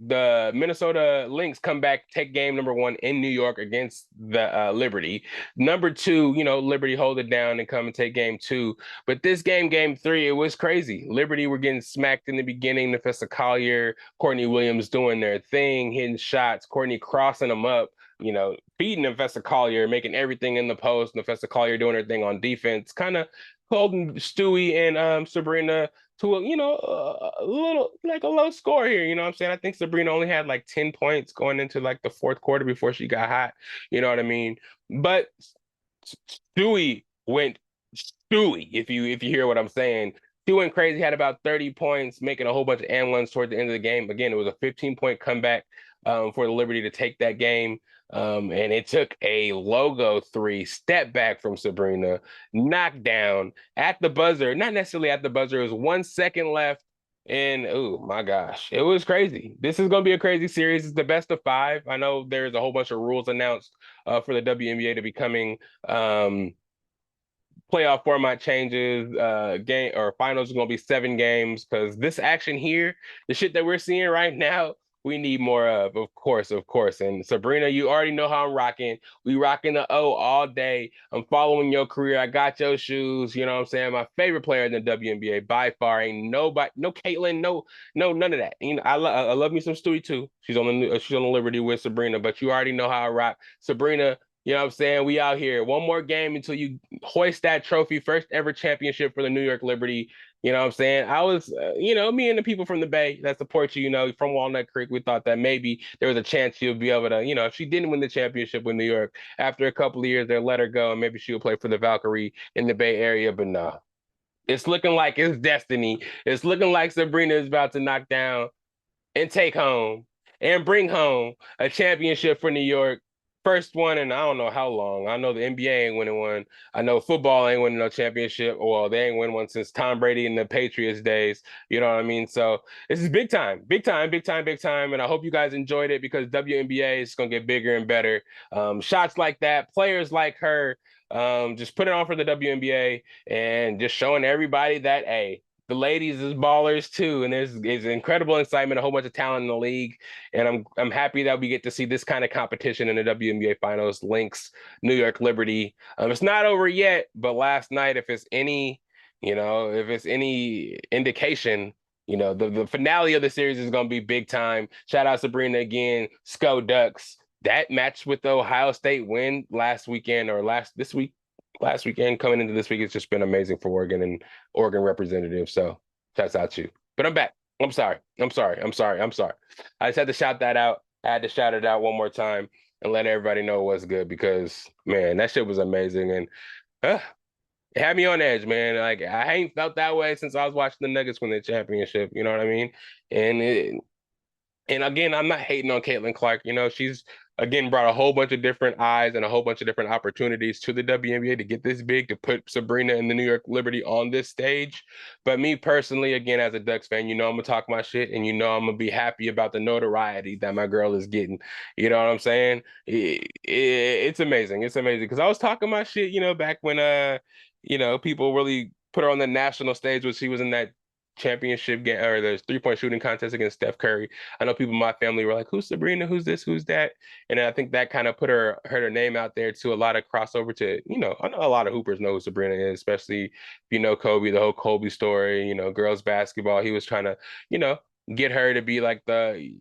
S1: the Minnesota Lynx come back, take game number one in New York against the Liberty. Number two, Liberty hold it down and come and take game two. But this game three, it was crazy. Liberty were getting smacked in the beginning. Nafessa Collier, Courtney Williams doing their thing, hitting shots, Courtney crossing them up, feeding Nafessa Collier, making everything in the post. Nafessa Collier doing her thing on defense, kind of holding Stewie and Sabrina to a little like a low score here. You know what I'm saying? I think Sabrina only had like 10 points going into like the fourth quarter before she got hot. You know what I mean? But Stewie went Stewie, if you hear what I'm saying. She went crazy, had about 30 points, making a whole bunch of and ones toward the end of the game. Again, it was a 15-point comeback for the Liberty to take that game. And it took a logo three step back from Sabrina, knockdown at the buzzer, not necessarily at the buzzer. It was 1 second left. And oh my gosh, it was crazy. This is going to be a crazy series. It's the best of five. I know there's a whole bunch of rules announced for the WNBA to be coming. Playoff format changes, game or finals are going to be 7 games because this action here, the shit that we're seeing right now, we need more of course. And Sabrina, you already know how I'm rocking. We rocking the O all day. I'm following your career. I got your shoes. You know what I'm saying? My favorite player in the WNBA by far. Ain't nobody, no Caitlin, no, none of that. I love me some Stewie too. She's on the Liberty with Sabrina, but you already know how I rock. Sabrina, you know what I'm saying? We out here. One more game until you hoist that trophy. First ever championship for the New York Liberty. You know what I'm saying? I was, me and the people from the Bay that support you, from Walnut Creek, we thought that maybe there was a chance she'll be able to, if she didn't win the championship with New York, after a couple of years, they'll let her go and maybe she'll play for the Valkyrie in the Bay Area. But no, it's looking like it's destiny. It's looking like Sabrina is about to knock down and take home and bring home a championship for New York. First one in I don't know how long. I know the NBA ain't winning one. I know football ain't winning no championship. Well, they ain't win one since Tom Brady in the Patriots days. You know what I mean? So this is big time. And I hope you guys enjoyed it because WNBA is going to get bigger and better. Shots like that, players like her, just put it on for the WNBA and just showing everybody that, hey, the ladies is ballers too, and there's incredible excitement, a whole bunch of talent in the league, and I'm happy that we get to see this kind of competition in the WNBA Finals. Lynx, New York Liberty. It's not over yet, but last night, if it's any indication, the finale of the series is going to be big time. Shout out Sabrina again, Sco Ducks. That match with the Ohio State win last weekend last weekend coming into this week, it's just been amazing for Oregon and Oregon representatives. So shouts out to you. But I'm back. I'm sorry. I just had to shout that out. I had to shout it out one more time and let everybody know it was good because, man, that shit was amazing. And it had me on edge, man. Like, I ain't felt that way since I was watching the Nuggets win the championship. You know what I mean? And again, I'm not hating on Caitlin Clark. She's, again, brought a whole bunch of different eyes and a whole bunch of different opportunities to the WNBA to get this big, to put Sabrina and the New York Liberty on this stage. But me personally, again, as a Ducks fan, I'm going to talk my shit and I'm going to be happy about the notoriety that my girl is getting. You know what I'm saying? It's amazing. It's amazing because I was talking my shit, back when, people really put her on the national stage when she was in that championship game or the 3-point shooting contest against Steph Curry. I know people in my family were like, who's Sabrina? Who's this? Who's that? And I think that kind of put her name out there to a lot of crossover to, I know a lot of hoopers know who Sabrina is, especially if you know Kobe, the whole Kobe story, girls basketball. He was trying to, get her to be like the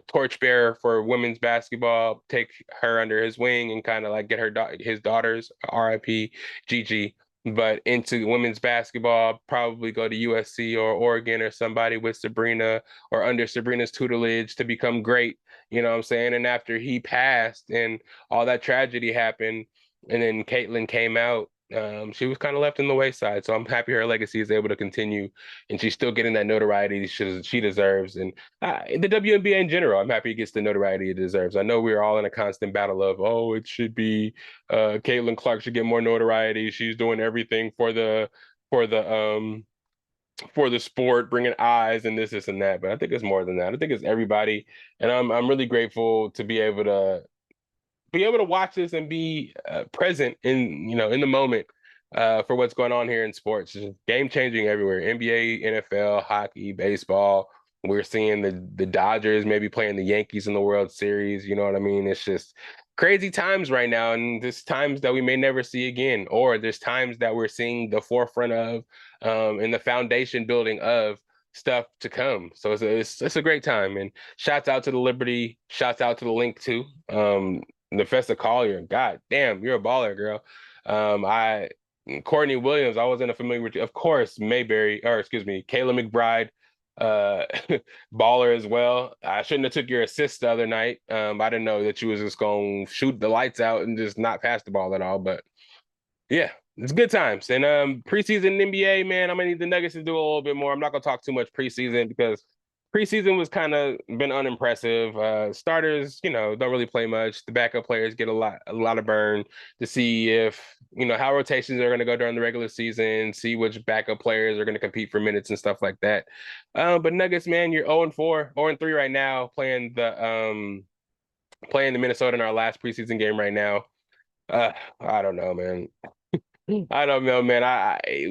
S1: torchbearer for women's basketball, take her under his wing and kind of like get his daughters, RIP, Gigi, but into women's basketball, probably go to USC or Oregon or somebody with Sabrina or under Sabrina's tutelage to become great. You know what I'm saying? And after he passed and all that tragedy happened, and then Caitlin came out She was kind of left in the wayside, so I'm happy her legacy is able to continue, and she's still getting that notoriety she deserves. And the WNBA in general, I'm happy it gets the notoriety it deserves. I know we're all in a constant battle of, oh, it should be Caitlin Clark should get more notoriety. She's doing everything for the for the sport, bringing eyes and this and that. But I think it's more than that. I think it's everybody, and I'm really grateful to be able to watch this and be present in in the moment for what's going on here in sports. It's game changing everywhere. NBA, NFL, hockey, baseball. We're seeing the Dodgers maybe playing the Yankees in the World Series. You know what I mean? It's just crazy times right now, and there's times that we may never see again, or there's times that we're seeing the forefront of and the foundation building of stuff to come. So it's a great time. And shouts out to the Liberty, shouts out to the Link too. Nefessa Collier, God damn, you're a baller, girl. I Courtney Williams, I wasn't familiar with you. Of course, Mayberry, or excuse me, Kayla McBride, uh, baller as well. I shouldn't have took your assist the other night. I didn't know that you was just gonna shoot the lights out and just not pass the ball at all. But yeah, it's good times. And preseason NBA, man, I'm gonna need the Nuggets to do a little bit more. I'm not gonna talk too much preseason because preseason was kind of been unimpressive. Starters, don't really play much. The backup players get a lot of burn to see if how rotations are gonna go during the regular season, see which backup players are gonna compete for minutes and stuff like that. But Nuggets, man, you're 0-4, 0-3 right now, playing the Minnesota in our last preseason game right now. I don't know, man. I don't know, man.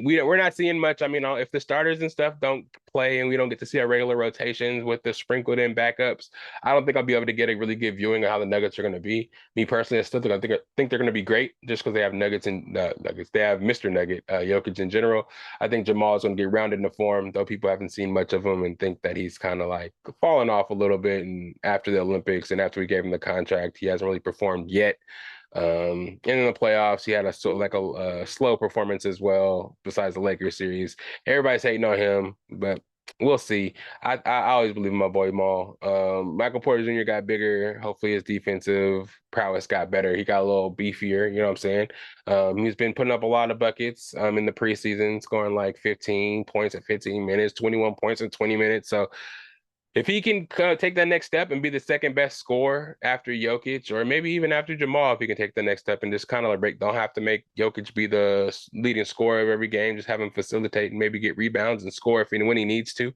S1: We're not seeing much. I mean, if the starters and stuff don't play and we don't get to see our regular rotations with the sprinkled in backups, I don't think I'll be able to get a really good viewing of how the Nuggets are going to be. Me personally, I still think they're going to be great just because they have Nuggets and Nuggets. They have Mr. Nugget, Jokic in general. I think Jamal is going to get rounded into form, though people haven't seen much of him and think that he's kind of like fallen off a little bit. And after the Olympics and after we gave him the contract, he hasn't really performed yet. And in the playoffs, he had a slow performance as well, besides the Lakers series. Everybody's hating on him, but we'll see. I always believe in my boy Maul. Michael Porter Jr. got bigger. Hopefully his defensive prowess got better. He got a little beefier, you know what I'm saying? He's been putting up a lot of buckets in the preseason, scoring like 15 points at 15 minutes, 21 points in 20 minutes. So if he can take that next step and be the second best scorer after Jokic, or maybe even after Jamal, if he can take the next step and just kind of like don't have to make Jokic be the leading scorer of every game, just have him facilitate and maybe get rebounds and score when he needs to.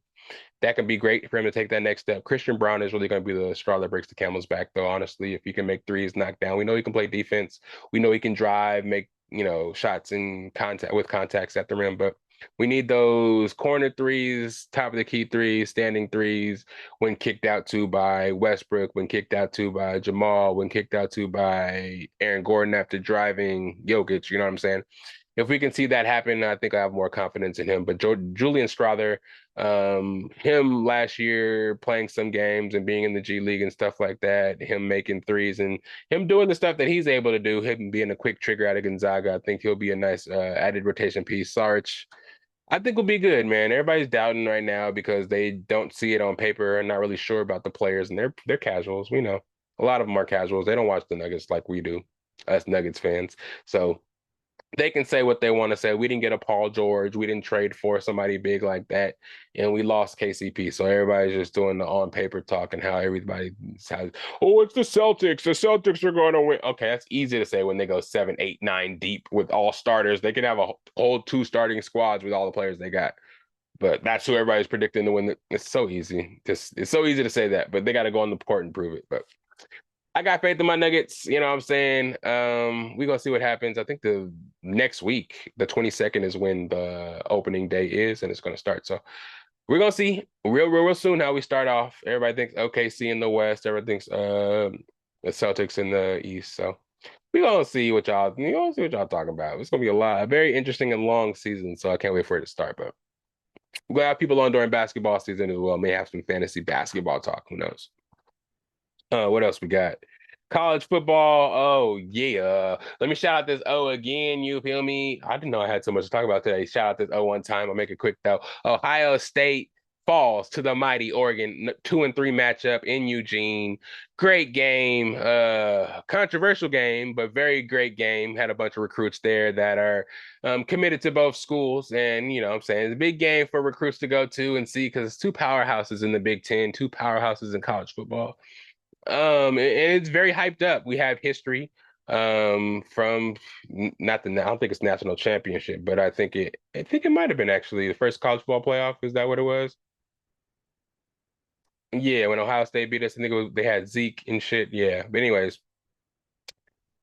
S1: That can be great for him to take that next step. Christian Braun is really going to be the straw that breaks the camel's back, though, honestly. If he can make threes, knock down, we know he can play defense. We know he can drive, make shots in contact with contacts at the rim, but we need those corner threes, top of the key threes, standing threes when kicked out to by Westbrook, when kicked out to by Jamal, when kicked out to by Aaron Gordon after driving Jokic. You know what I'm saying? If we can see that happen, I think I have more confidence in him. But Julian Strother, him last year playing some games and being in the G League and stuff like that, him making threes and him doing the stuff that he's able to do, him being a quick trigger out of Gonzaga, I think he'll be a nice added rotation piece. Sarge, I think we'll be good, man. Everybody's doubting right now because they don't see it on paper and not really sure about the players, and they're casuals. We know a lot of them are casuals. They don't watch the Nuggets like we do, us Nuggets fans. So they can say what they want to say. We didn't get a Paul George. We didn't trade for somebody big like that. And we lost KCP. So everybody's just doing the on paper talk and how everybody says, oh, it's the Celtics. The Celtics are going to win. Okay, that's easy to say when they go 7, 8, 9 deep with all starters. They can have a whole 2 starting squads with all the players they got. But that's who everybody's predicting to win. It's so easy. It's so easy to say that, but they got to go on the court and prove it. But I got faith in my Nuggets. You know what I'm saying? We're going to see what happens. I think the next week, the 22nd, is when the opening day is, and it's going to start. So we're going to see real soon how we start off. Everybody thinks OKC in the West. Everybody thinks the Celtics in the East. So we're going to see what y'all talking about. It's going to be a very interesting and long season, so I can't wait for it to start. But we're going to have people on during basketball season as well. May have some fantasy basketball talk. Who knows? What else we got? College football. Oh, yeah. Let me shout out this O again. You feel me? I didn't know I had so much to talk about today. Shout out this O one time. I'll make it quick, though. Ohio State falls to the mighty Oregon 2-3 matchup in Eugene. Great game, controversial game, but very great game. Had a bunch of recruits there that are committed to both schools. And, you know what I'm saying, it's a big game for recruits to go to and see because it's two powerhouses in the Big Ten, two powerhouses in college football. And it's very hyped up. We have history from not the I don't think it's national championship, but I think it might have been actually the first college football playoff. Is that what it was? Yeah, when Ohio State beat us, I think they had Zeke and shit. Yeah, but anyways,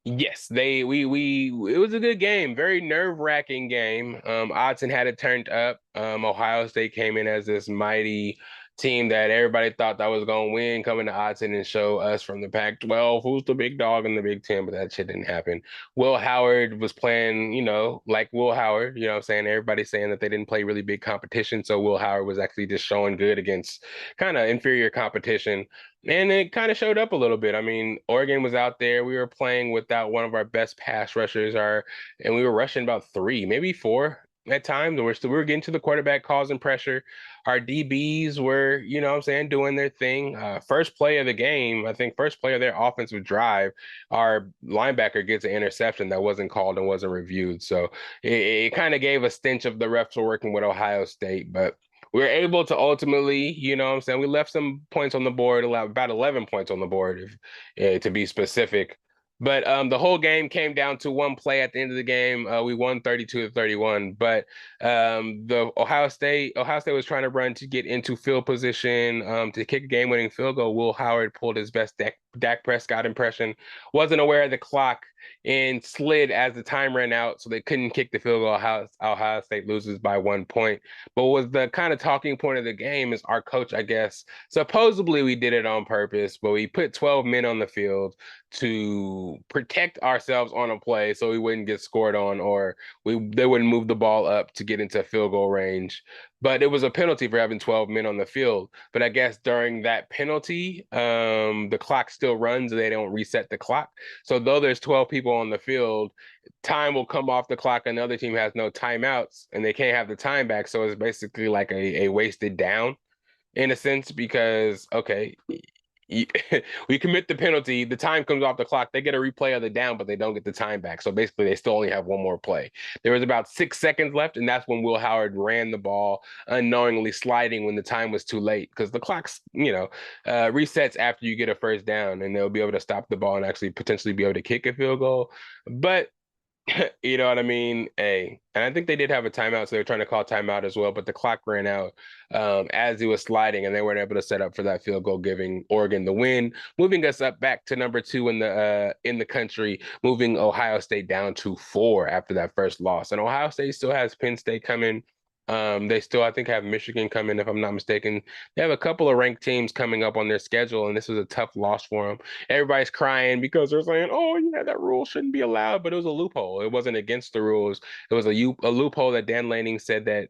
S1: yes, it was a good game, very nerve-wracking game. Autzen had it turned up. Ohio State came in as this mighty team that everybody thought that was gonna win, coming to Autzen and show us from the Pac-12 who's the big dog in the Big Ten, but that shit didn't happen. Will Howard was playing, like Will Howard, you know what I'm saying? Everybody's saying that they didn't play really big competition, so Will Howard was actually just showing good against kind of inferior competition. And it kind of showed up a little bit. I mean, Oregon was out there. We were playing without one of our best pass rushers, and we were rushing about three, maybe four at times. And we were getting to the quarterback, causing pressure. Our DBs were, you know what I'm saying, doing their thing. First play of the game, I think first play of their offensive drive, our linebacker gets an interception that wasn't called and wasn't reviewed. So it kind of gave a stench of the refs were working with Ohio State, but we were able to ultimately, you know what I'm saying, we left some points on the board, about 11 points on the board, to be specific. But the whole game came down to one play at the end of the game. We won 32-31. But the Ohio State was trying to run to get into field position to kick a game-winning field goal. Will Howard pulled his best Dak Prescott impression, wasn't aware of the clock, and slid as the time ran out, so they couldn't kick the field goal. Ohio State loses by 1 point. But what was the kind of talking point of the game is our coach, I guess, supposedly we did it on purpose, but we put 12 men on the field to protect ourselves on a play so we wouldn't get scored on, or they wouldn't move the ball up to get into field goal range. But it was a penalty for having 12 men on the field. But I guess during that penalty, the clock still runs and they don't reset the clock. So though there's 12 people on the field, time will come off the clock and the other team has no timeouts and they can't have the time back. So it's basically like a wasted down in a sense, because, okay, we commit the penalty, the time comes off the clock, they get a replay of the down, but they don't get the time back. So basically, they still only have one more play. There was about 6 seconds left, and that's when Will Howard ran the ball, unknowingly sliding when the time was too late, because the clock's, resets after you get a first down, and they'll be able to stop the ball and actually potentially be able to kick a field goal. But you know what I mean? And I think they did have a timeout, so they were trying to call timeout as well, but the clock ran out as he was sliding, and they weren't able to set up for that field goal, giving Oregon the win, moving us up back to number 2 in the country, moving Ohio State down to 4 after that first loss. And Ohio State still has Penn State coming. They still, I think, have Michigan coming, if I'm not mistaken. They have a couple of ranked teams coming up on their schedule, and this was a tough loss for them. Everybody's crying because they're saying, oh, yeah, that rule shouldn't be allowed, but it was a loophole. It wasn't against the rules. It was a loophole that Dan Lanning said that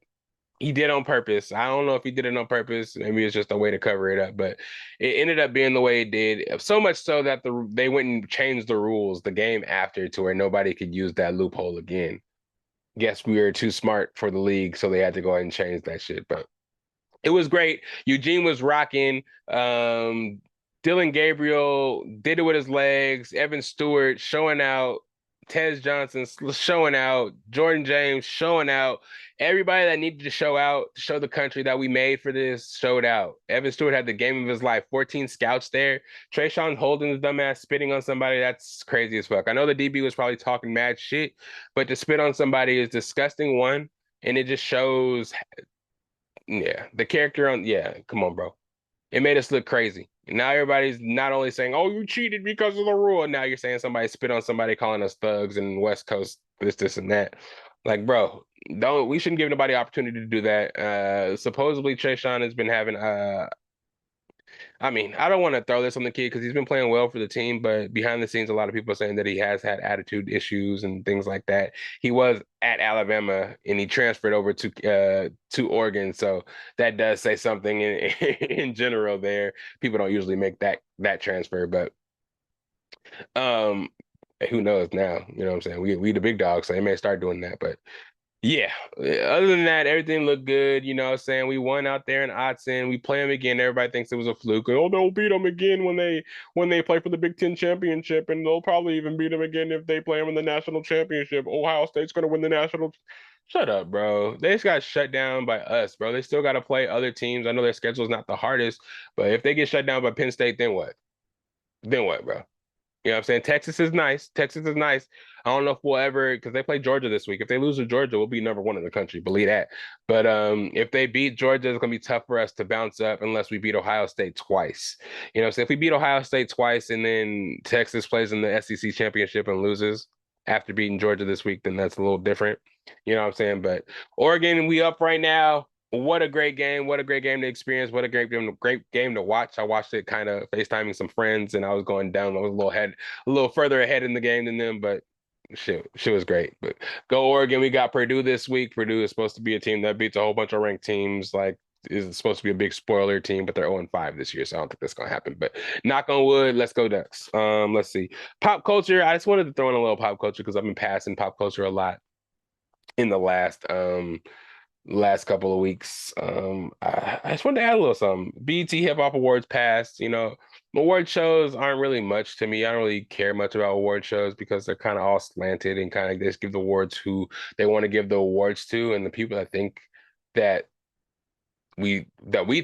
S1: he did on purpose. I don't know if he did it on purpose. Maybe it's just a way to cover it up, but it ended up being the way it did. So much so that they went and changed the rules the game after to where nobody could use that loophole again. Guess we were too smart for the league, so they had to go ahead and change that shit. But it was great. Eugene was rocking. Dylan Gabriel did it with his legs. Evan Stewart showing out. Tez Johnson showing out. Jordan James showing out. Everybody that needed to show out, to show the country that we made for this, showed out. Evan Stewart had the game of his life. 14 scouts there. Trayshawn Holden's dumbass spitting on somebody, that's crazy as fuck. I know the DB was probably talking mad shit, but to spit on somebody is disgusting, one, and it just shows, the character come on, bro. It made us look crazy. And now everybody's not only saying, oh, you cheated because of the rule, and now you're saying somebody spit on somebody, calling us thugs and West Coast this, and that. Like, bro, we shouldn't give nobody opportunity to do that. Supposedly Trayshawn has been having I mean, I don't want to throw this on the kid because he's been playing well for the team, but behind the scenes, a lot of people are saying that he has had attitude issues and things like that. He was at Alabama and he transferred over to Oregon, so that does say something in general there. People don't usually make that transfer, but who knows now? You know what I'm saying? We the big dogs, so they may start doing that, but Yeah. Other than that, everything looked good. You know what I'm saying? We won out there in Autzen. We play them again. Everybody thinks it was a fluke. Oh, they'll beat them again when they play for the Big Ten championship, and they'll probably even beat them again if they play them in the national championship. Ohio State's gonna win the national. Shut up, bro. They just got shut down by us, bro. They still got to play other teams. I know their schedule is not the hardest, but if they get shut down by Penn State, then what? Then what, bro? You know what I'm saying? Texas is nice. Texas is nice. I don't know if we'll ever, because they play Georgia this week. If they lose to Georgia, we'll be #1 in the country. Believe that. But if they beat Georgia, it's gonna be tough for us to bounce up unless we beat Ohio State twice. You know, so if we beat Ohio State twice and then Texas plays in the SEC championship and loses after beating Georgia this week, then that's a little different. You know what I'm saying? But Oregon, we up right now. What a great game. What a great game to experience. What a great game to watch. I watched it kind of FaceTiming some friends and I was going down. I was a little further ahead in the game than them, but shit was great. But go Oregon. We got Purdue this week. Purdue is supposed to be a team that beats a whole bunch of ranked teams. Like is supposed to be a big spoiler team, but they're 0-5 this year, so I don't think that's gonna happen. But knock on wood, let's go Ducks. Let's see. Pop culture. I just wanted to throw in a little pop culture because I've been passing pop culture a lot in the last couple of weeks. I just wanted to add a little something. BET Hip Hop Awards passed. You know, award shows aren't really much to me. I don't really care much about award shows because they're kind of all slanted and kind of just give the awards who they want to give the awards to, and the people I think that we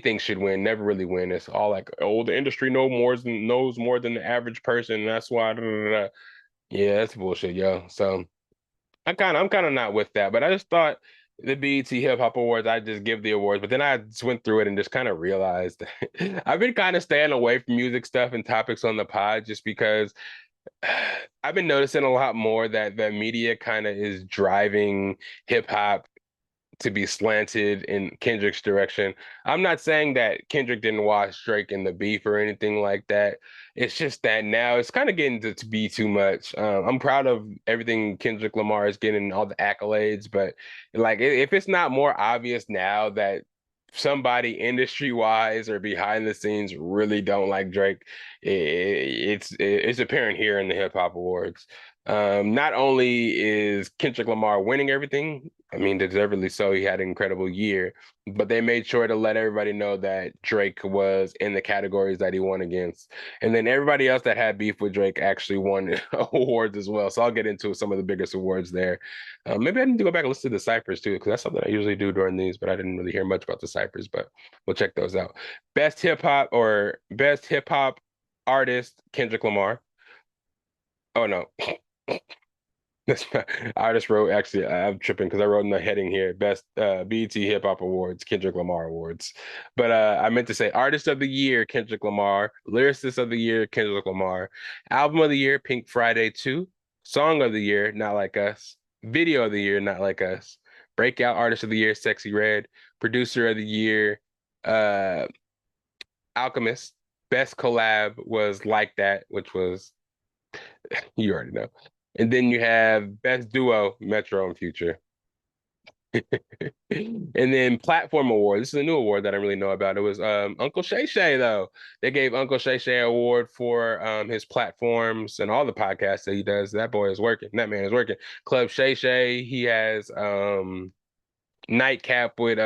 S1: think should win never really win. It's all like, oh, the industry knows more than the average person. And that's why. Da, da, da. Yeah, that's bullshit, yo. So I'm kind of not with that, but I just thought the BET Hip Hop Awards, I just give the awards, but then I just went through it and just kind of realized I've been kind of staying away from music stuff and topics on the pod just because I've been noticing a lot more that the media kind of is driving hip hop to be slanted in Kendrick's direction. I'm not saying that Kendrick didn't watch Drake in the beef or anything like that. It's just that now it's kind of getting to be too much. I'm proud of everything Kendrick Lamar is getting, all the accolades, but like if it's not more obvious now that somebody industry wise or behind the scenes really don't like Drake, it's apparent here in the Hip Hop Awards. Not only is Kendrick Lamar winning everything, I mean, deservedly so, he had an incredible year, but they made sure to let everybody know that Drake was in the categories that he won against. And then everybody else that had beef with Drake actually won awards as well. So I'll get into some of the biggest awards there. Maybe I need to go back and listen to the ciphers too, because that's something I usually do during these, but I didn't really hear much about the ciphers, but we'll check those out. Best hip hop artist, Kendrick Lamar. Oh no. I just wrote, actually, I'm tripping because I wrote in the heading here, best BET Hip Hop Awards, Kendrick Lamar Awards. But I meant to say Artist of the Year, Kendrick Lamar, Lyricist of the Year, Kendrick Lamar, Album of the Year, Pink Friday 2, Song of the Year, Not Like Us, Video of the Year, Not Like Us, Breakout Artist of the Year, Sexy Red, Producer of the Year, uh, Alchemist. Best collab was Like That, which was, you already know. And then you have Best Duo, Metro and Future. And then Platform Award. This is a new award that I really know about. It was Uncle Shay Shay, though. They gave Uncle Shay Shay an award for his platforms and all the podcasts that he does. That boy is working. That man is working. Club Shay Shay. He has Nightcap with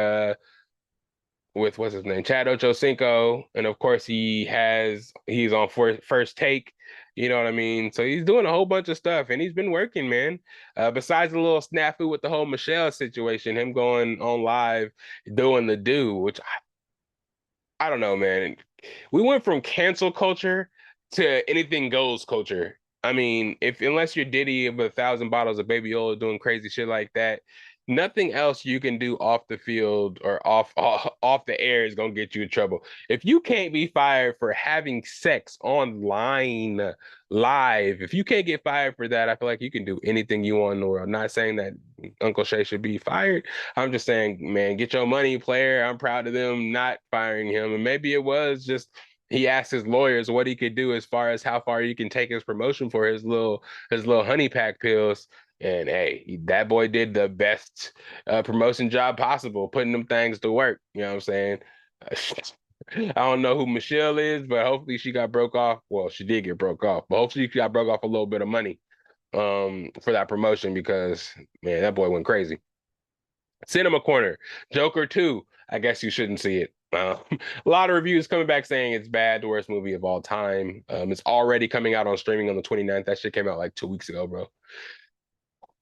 S1: what's his name, Chad Ochocinco, and of course he's on First Take. You know what I mean? So he's doing a whole bunch of stuff, and he's been working, man. Besides the little snafu with the whole Michelle situation, him going on live doing the do, which I don't know, man. We went from cancel culture to anything goes culture. I mean, if unless you're Diddy with 1,000 bottles of Baby Oil doing crazy shit like that, nothing else you can do off the field or off the air is gonna get you in trouble. If you can't be fired for having sex online live, if you can't get fired for that, I feel like you can do anything you want in the world. I'm not saying that Uncle Shay should be fired. I'm just saying, man, get your money, player. I'm proud of them not firing him. And maybe it was just he asked his lawyers what he could do as far as how far you can take his promotion for his little honey pack pills. And hey, that boy did the best promotion job possible, putting them things to work. You know what I'm saying? I don't know who Michelle is, but hopefully she got broke off. Well, she did get broke off, but hopefully she got broke off a little bit of money for that promotion because man, that boy went crazy. Cinema Corner, Joker 2. I guess you shouldn't see it. A lot of reviews coming back saying it's bad, the worst movie of all time. It's already coming out on streaming on the 29th. That shit came out like 2 weeks ago, bro.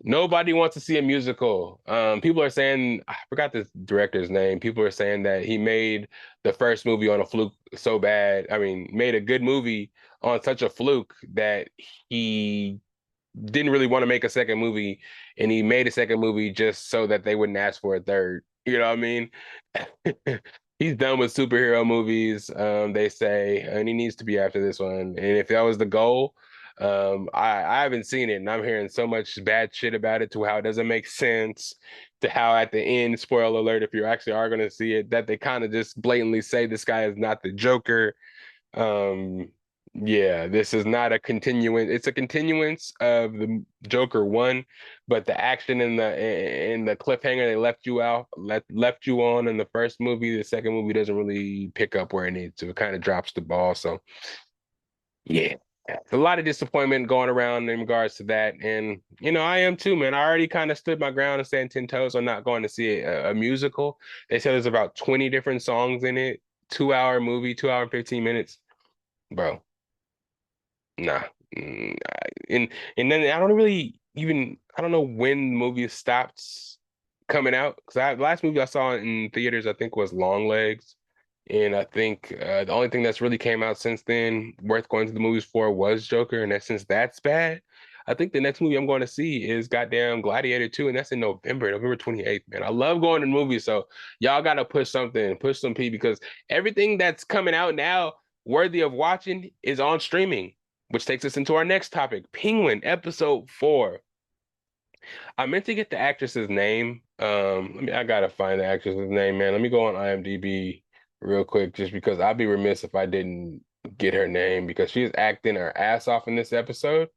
S1: Nobody wants to see a musical. People are saying, I forgot the director's name. People are saying that he made the first movie on a fluke so bad. I mean, made a good movie on such a fluke that he didn't really want to make a second movie, and he made a second movie just so that they wouldn't ask for a third. You know what I mean? He's done with superhero movies, they say, and he needs to be after this one. And if that was the goal, I haven't seen it, and I'm hearing so much bad shit about it to how it doesn't make sense, to how at the end, spoiler alert, if you actually are going to see it, that they kind of just blatantly say this guy is not the Joker. um, yeah, this is not a continuance. It's a continuance of the Joker 1, but the action in the cliffhanger they left you on in the first movie, the second movie doesn't really pick up where it needs to. It kind of drops the ball. So yeah. A lot of disappointment going around in regards to that. And, I am too, man. I already kind of stood my ground and stand 10 toes on not going to see a musical. They said there's about 20 different songs in it, 2 hour movie, 2 hour and 15 minutes. Bro, nah. Mm, and then I don't really even I don't know when movies stopped coming out, because the last movie I saw in theaters I think was Long Legs, and I think the only thing that's really came out since then worth going to the movies for was Joker, and that since that's bad, I think the next movie I'm going to see is goddamn Gladiator 2, and that's in November 28th, man. I love going to movies, so y'all gotta push some P, because everything that's coming out now worthy of watching is on streaming. Which takes us into our next topic, Penguin, episode 4. I meant to get the actress's name. I gotta find the actress's name, man. Let me go on IMDb real quick, just because I'd be remiss if I didn't get her name, because she's acting her ass off in this episode.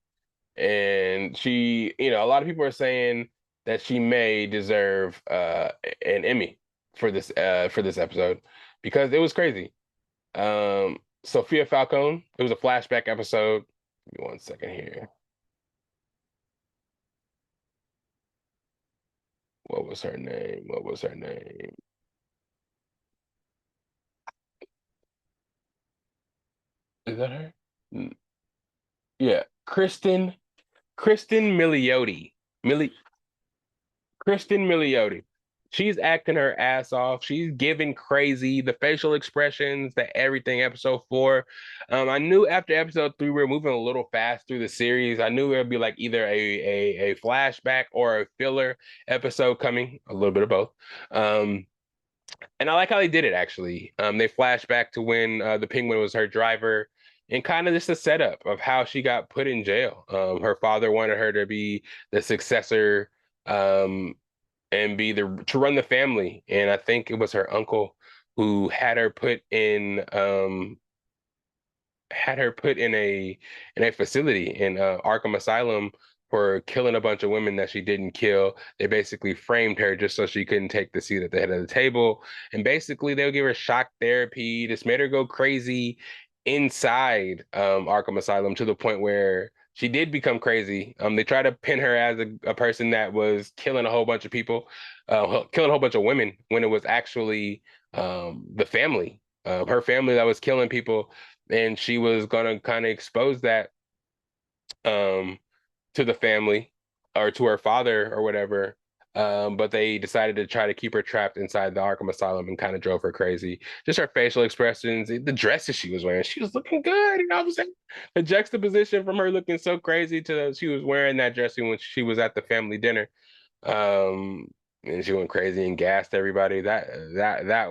S1: And she, a lot of people are saying that she may deserve an Emmy for this episode, because it was crazy. Sophia Falcone, it was a flashback episode. Give me 1 second here. What was her name? What was her name? Is that her? Yeah, Kristen Milioti. Millie Kristen Milioti. She's acting her ass off. She's giving crazy, the facial expressions, the everything. Episode 4. I knew after episode 3 we were moving a little fast through the series. I knew it would be like either a flashback or a filler episode coming, a little bit of both. And I like how they did it, actually. They flashed back to when the Penguin was her driver, and kind of just a setup of how she got put in jail. Her father wanted her to be the successor, and be to run the family. And I think it was her uncle who had her put in a facility in Arkham Asylum for killing a bunch of women that she didn't kill. They basically framed her just so she couldn't take the seat at the head of the table. And basically they'll give her shock therapy. This made her go crazy inside Arkham Asylum, to the point where she did become crazy. They tried to pin her as a person that was killing a whole bunch of people, killing a whole bunch of women, when it was actually the family, her family, that was killing people. And she was gonna kind of expose that um, to the family, or to her father or whatever. But they decided to try to keep her trapped inside the Arkham Asylum, and kind of drove her crazy. Just her facial expressions, the dresses she was wearing, she was looking good. You know what I'm saying? The juxtaposition from her looking so crazy to she was wearing that dress when she was at the family dinner. Um, and she went crazy and gassed everybody. That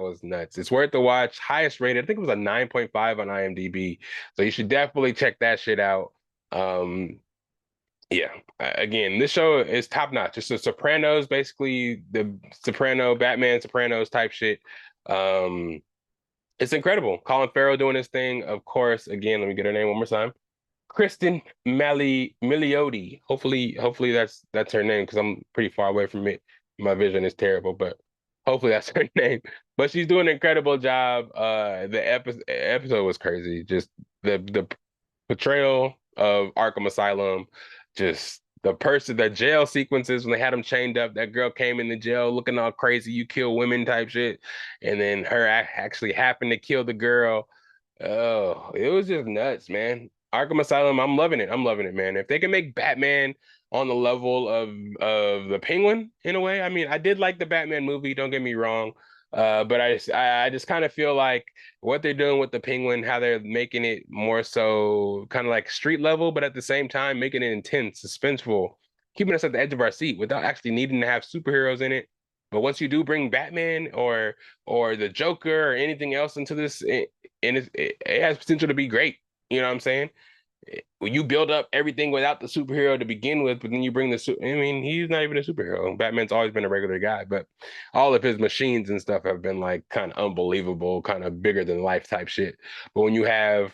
S1: was nuts. It's worth the watch. Highest rated, I think it was a 9.5 on IMDb. So you should definitely check that shit out. Yeah, again, this show is top notch. It's the Sopranos, basically the Batman Sopranos type shit. Um, it's incredible. Colin Farrell doing his thing, of course. Again, let me get her name one more time. Kristen Milioti. Hopefully that's her name, because I'm pretty far away from it. My vision is terrible, but hopefully that's her name. But she's doing an incredible job. The episode was crazy. Just the portrayal of Arkham Asylum, just the jail sequences when they had him chained up. That girl came in the jail looking all crazy, you kill women type shit, and then her actually happened to kill the girl. Oh, it was just nuts, man. Arkham Asylum, I'm loving it. I'm loving it, man. If they can make Batman on the level of the Penguin in a way, I mean, I did like the Batman movie. Don't get me wrong. But I just kind of feel like what they're doing with the Penguin, how they're making it more so kind of like street level, but at the same time making it intense, suspenseful, keeping us at the edge of our seat without actually needing to have superheroes in it. But once you do bring Batman or the Joker or anything else into this, it has potential to be great. You know what I'm saying? When you build up everything without the superhero to begin with, but then you bring I mean, he's not even a superhero. Batman's always been a regular guy, but all of his machines and stuff have been like kind of unbelievable, kind of bigger than life type shit. But when you have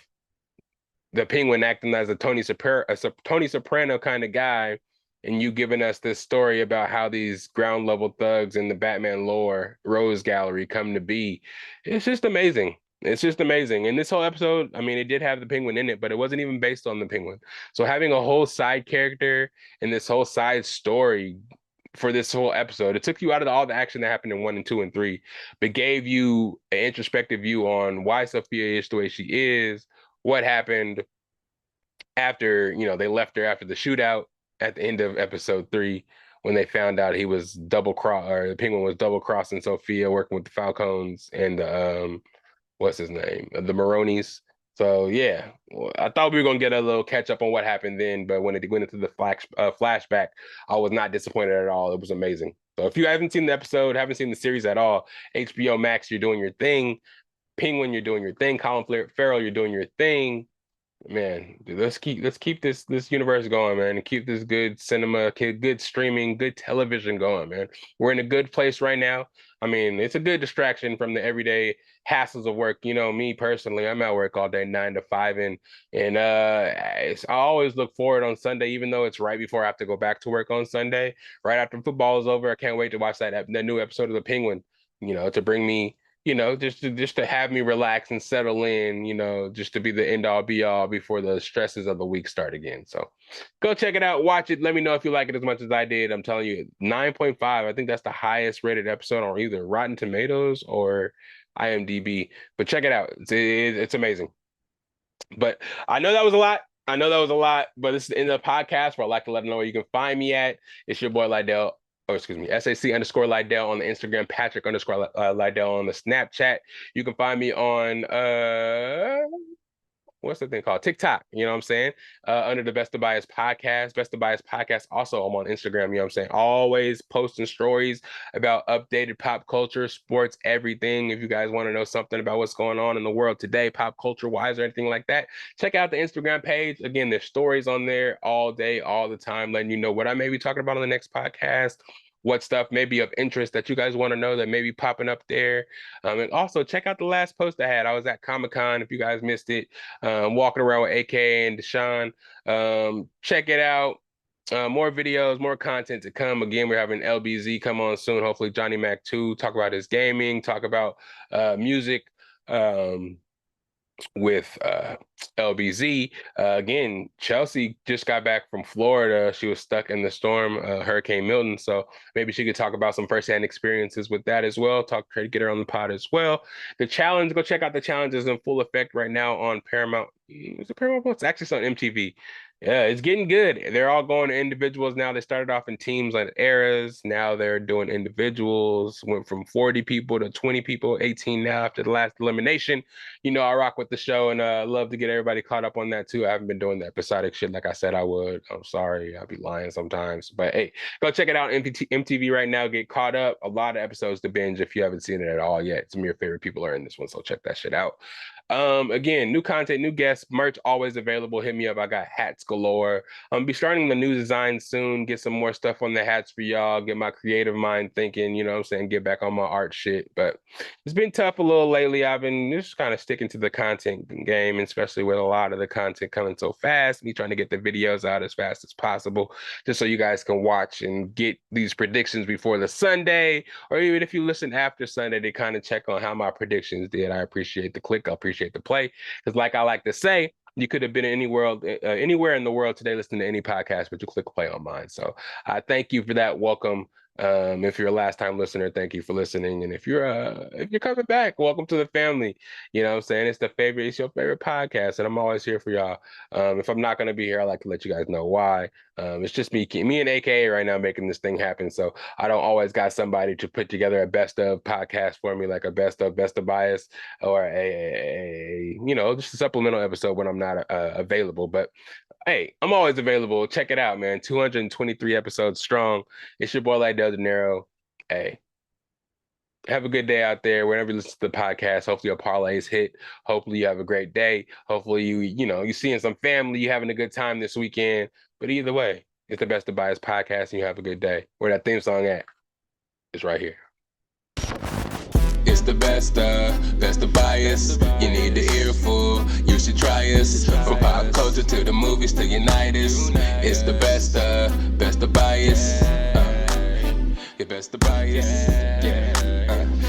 S1: the Penguin acting as a Tony Soprano kind of guy, and you giving us this story about how these ground level thugs in the Batman lore, Rose Gallery, come to be, it's just amazing. It's just amazing. And this whole episode, I mean, it did have the Penguin in it, but it wasn't even based on the Penguin. So having a whole side character and this whole side story for this whole episode, it took you out of all the action that happened in 1 and 2 and 3, but gave you an introspective view on why Sophia is the way she is, what happened after, they left her after the shootout at the end of episode 3 when they found out he was the Penguin was double crossing Sophia, working with the Falcons and the what's his name, the Maronis. So yeah, I thought we were gonna get a little catch up on what happened then, but when it went into the flashback, I was not disappointed at all. It was amazing. So if you haven't seen the episode, haven't seen the series at all, HBO Max, you're doing your thing. Penguin, you're doing your thing. Colin Farrell, you're doing your thing. Man, dude, let's keep this universe going, man, and keep this good cinema, good streaming, good television going, man. We're in a good place right now. I mean, it's a good distraction from the everyday hassles of work. Me personally, I'm at work all day, 9 to 5, and I always look forward on Sunday, even though it's right before I have to go back to work on Sunday, right after football is over. I can't wait to watch that new episode of The Penguin. To bring me just to have me relax and settle in, just to be the end all be all before the stresses of the week start again. So go check it out, watch it. Let me know if you like it as much as I did. I'm telling you, 9.5. I think that's the highest rated episode on either Rotten Tomatoes or IMDb. But check it out. It's amazing. But I know that was a lot. But this is the end of the podcast where I like to let them know where you can find me at. It's your boy Lydell. Oh, excuse me, SAC_Lydell on the Instagram, Patrick_Lydell on the Snapchat. You can find me on what's the thing called? TikTok, you know what I'm saying? Under the Best of Bias Podcast. Best of Bias Podcast. Also, I'm on Instagram, you know what I'm saying? Always posting stories about updated pop culture, sports, everything. If you guys want to know something about what's going on in the world today, pop culture wise or anything like that, check out the Instagram page. Again, there's stories on there all day, all the time, letting you know what I may be talking about on the next podcast, what stuff may be of interest that you guys want to know that may be popping up there. And also check out the last post I had. I was at Comic-Con, if you guys missed it, walking around with AK and Deshaun. Check it out. More videos, more content to come. Again, we're having LBZ come on soon. Hopefully Johnny Mac 2, talk about his gaming, talk about music. With LBZ. Again, Chelsea just got back from Florida. She was stuck in the storm, Hurricane Milton. So maybe she could talk about some firsthand experiences with that as well. Try to get her on the pod as well. The challenge, go check out the challenges in full effect right now on Paramount. Is it Paramount? It's actually on MTV. Yeah, it's getting good. They're all going to individuals now. They started off in teams like eras. Now they're doing individuals. Went from 40 people to 20 people, 18 now after the last elimination. I rock with the show and love to get everybody caught up on that too. I haven't been doing that episodic shit like I said I would. I'm sorry. I'll be lying sometimes. But hey, go check it out on MTV right now. Get caught up. A lot of episodes to binge if you haven't seen it at all yet. Some of your favorite people are in this one, so check that shit out. Again, new content, new guests, merch always available. Hit me up. I got hats galore. I'm be starting the new design soon. Get some more stuff on the hats for y'all. Get my creative mind thinking, you know what I'm saying? Get back on my art shit. But it's been tough a little lately. I've been just kind of sticking to the content game, especially with a lot of the content coming so fast. Me trying to get the videos out as fast as possible, just so you guys can watch and get these predictions before the Sunday, or even if you listen after Sunday to kind of check on how my predictions did. I appreciate the click. I appreciate the play. Because like I like to say, You could have been anywhere in the world today listening to any podcast, but you click play on mine. So I thank you for that. Welcome. If you're a last time listener, thank you for listening. And if you're coming back, welcome to the family. You know what I'm saying? It's your favorite podcast, and I'm always here for y'all. If I'm not gonna be here, I like to let you guys know why. It's just me and AKA right now making this thing happen. So I don't always got somebody to put together a best of podcast for me, like a best of bias, or a just a supplemental episode when I'm not available. But hey, I'm always available. Check it out, man. 223 episodes strong. It's your boy Lydell Dinero. Hey, have a good day out there. Whenever you listen to the podcast, hopefully your parlays hit. Hopefully you have a great day. Hopefully you're seeing some family, you having a good time this weekend. But either way, it's the Best of Bias podcast, and you have a good day. Where that theme song at? It's right here.
S2: It's the best of bias. You need the earful, you should try us. From pop culture to the movies to Unitas. It's the best of bias. The best of bias. Yeah.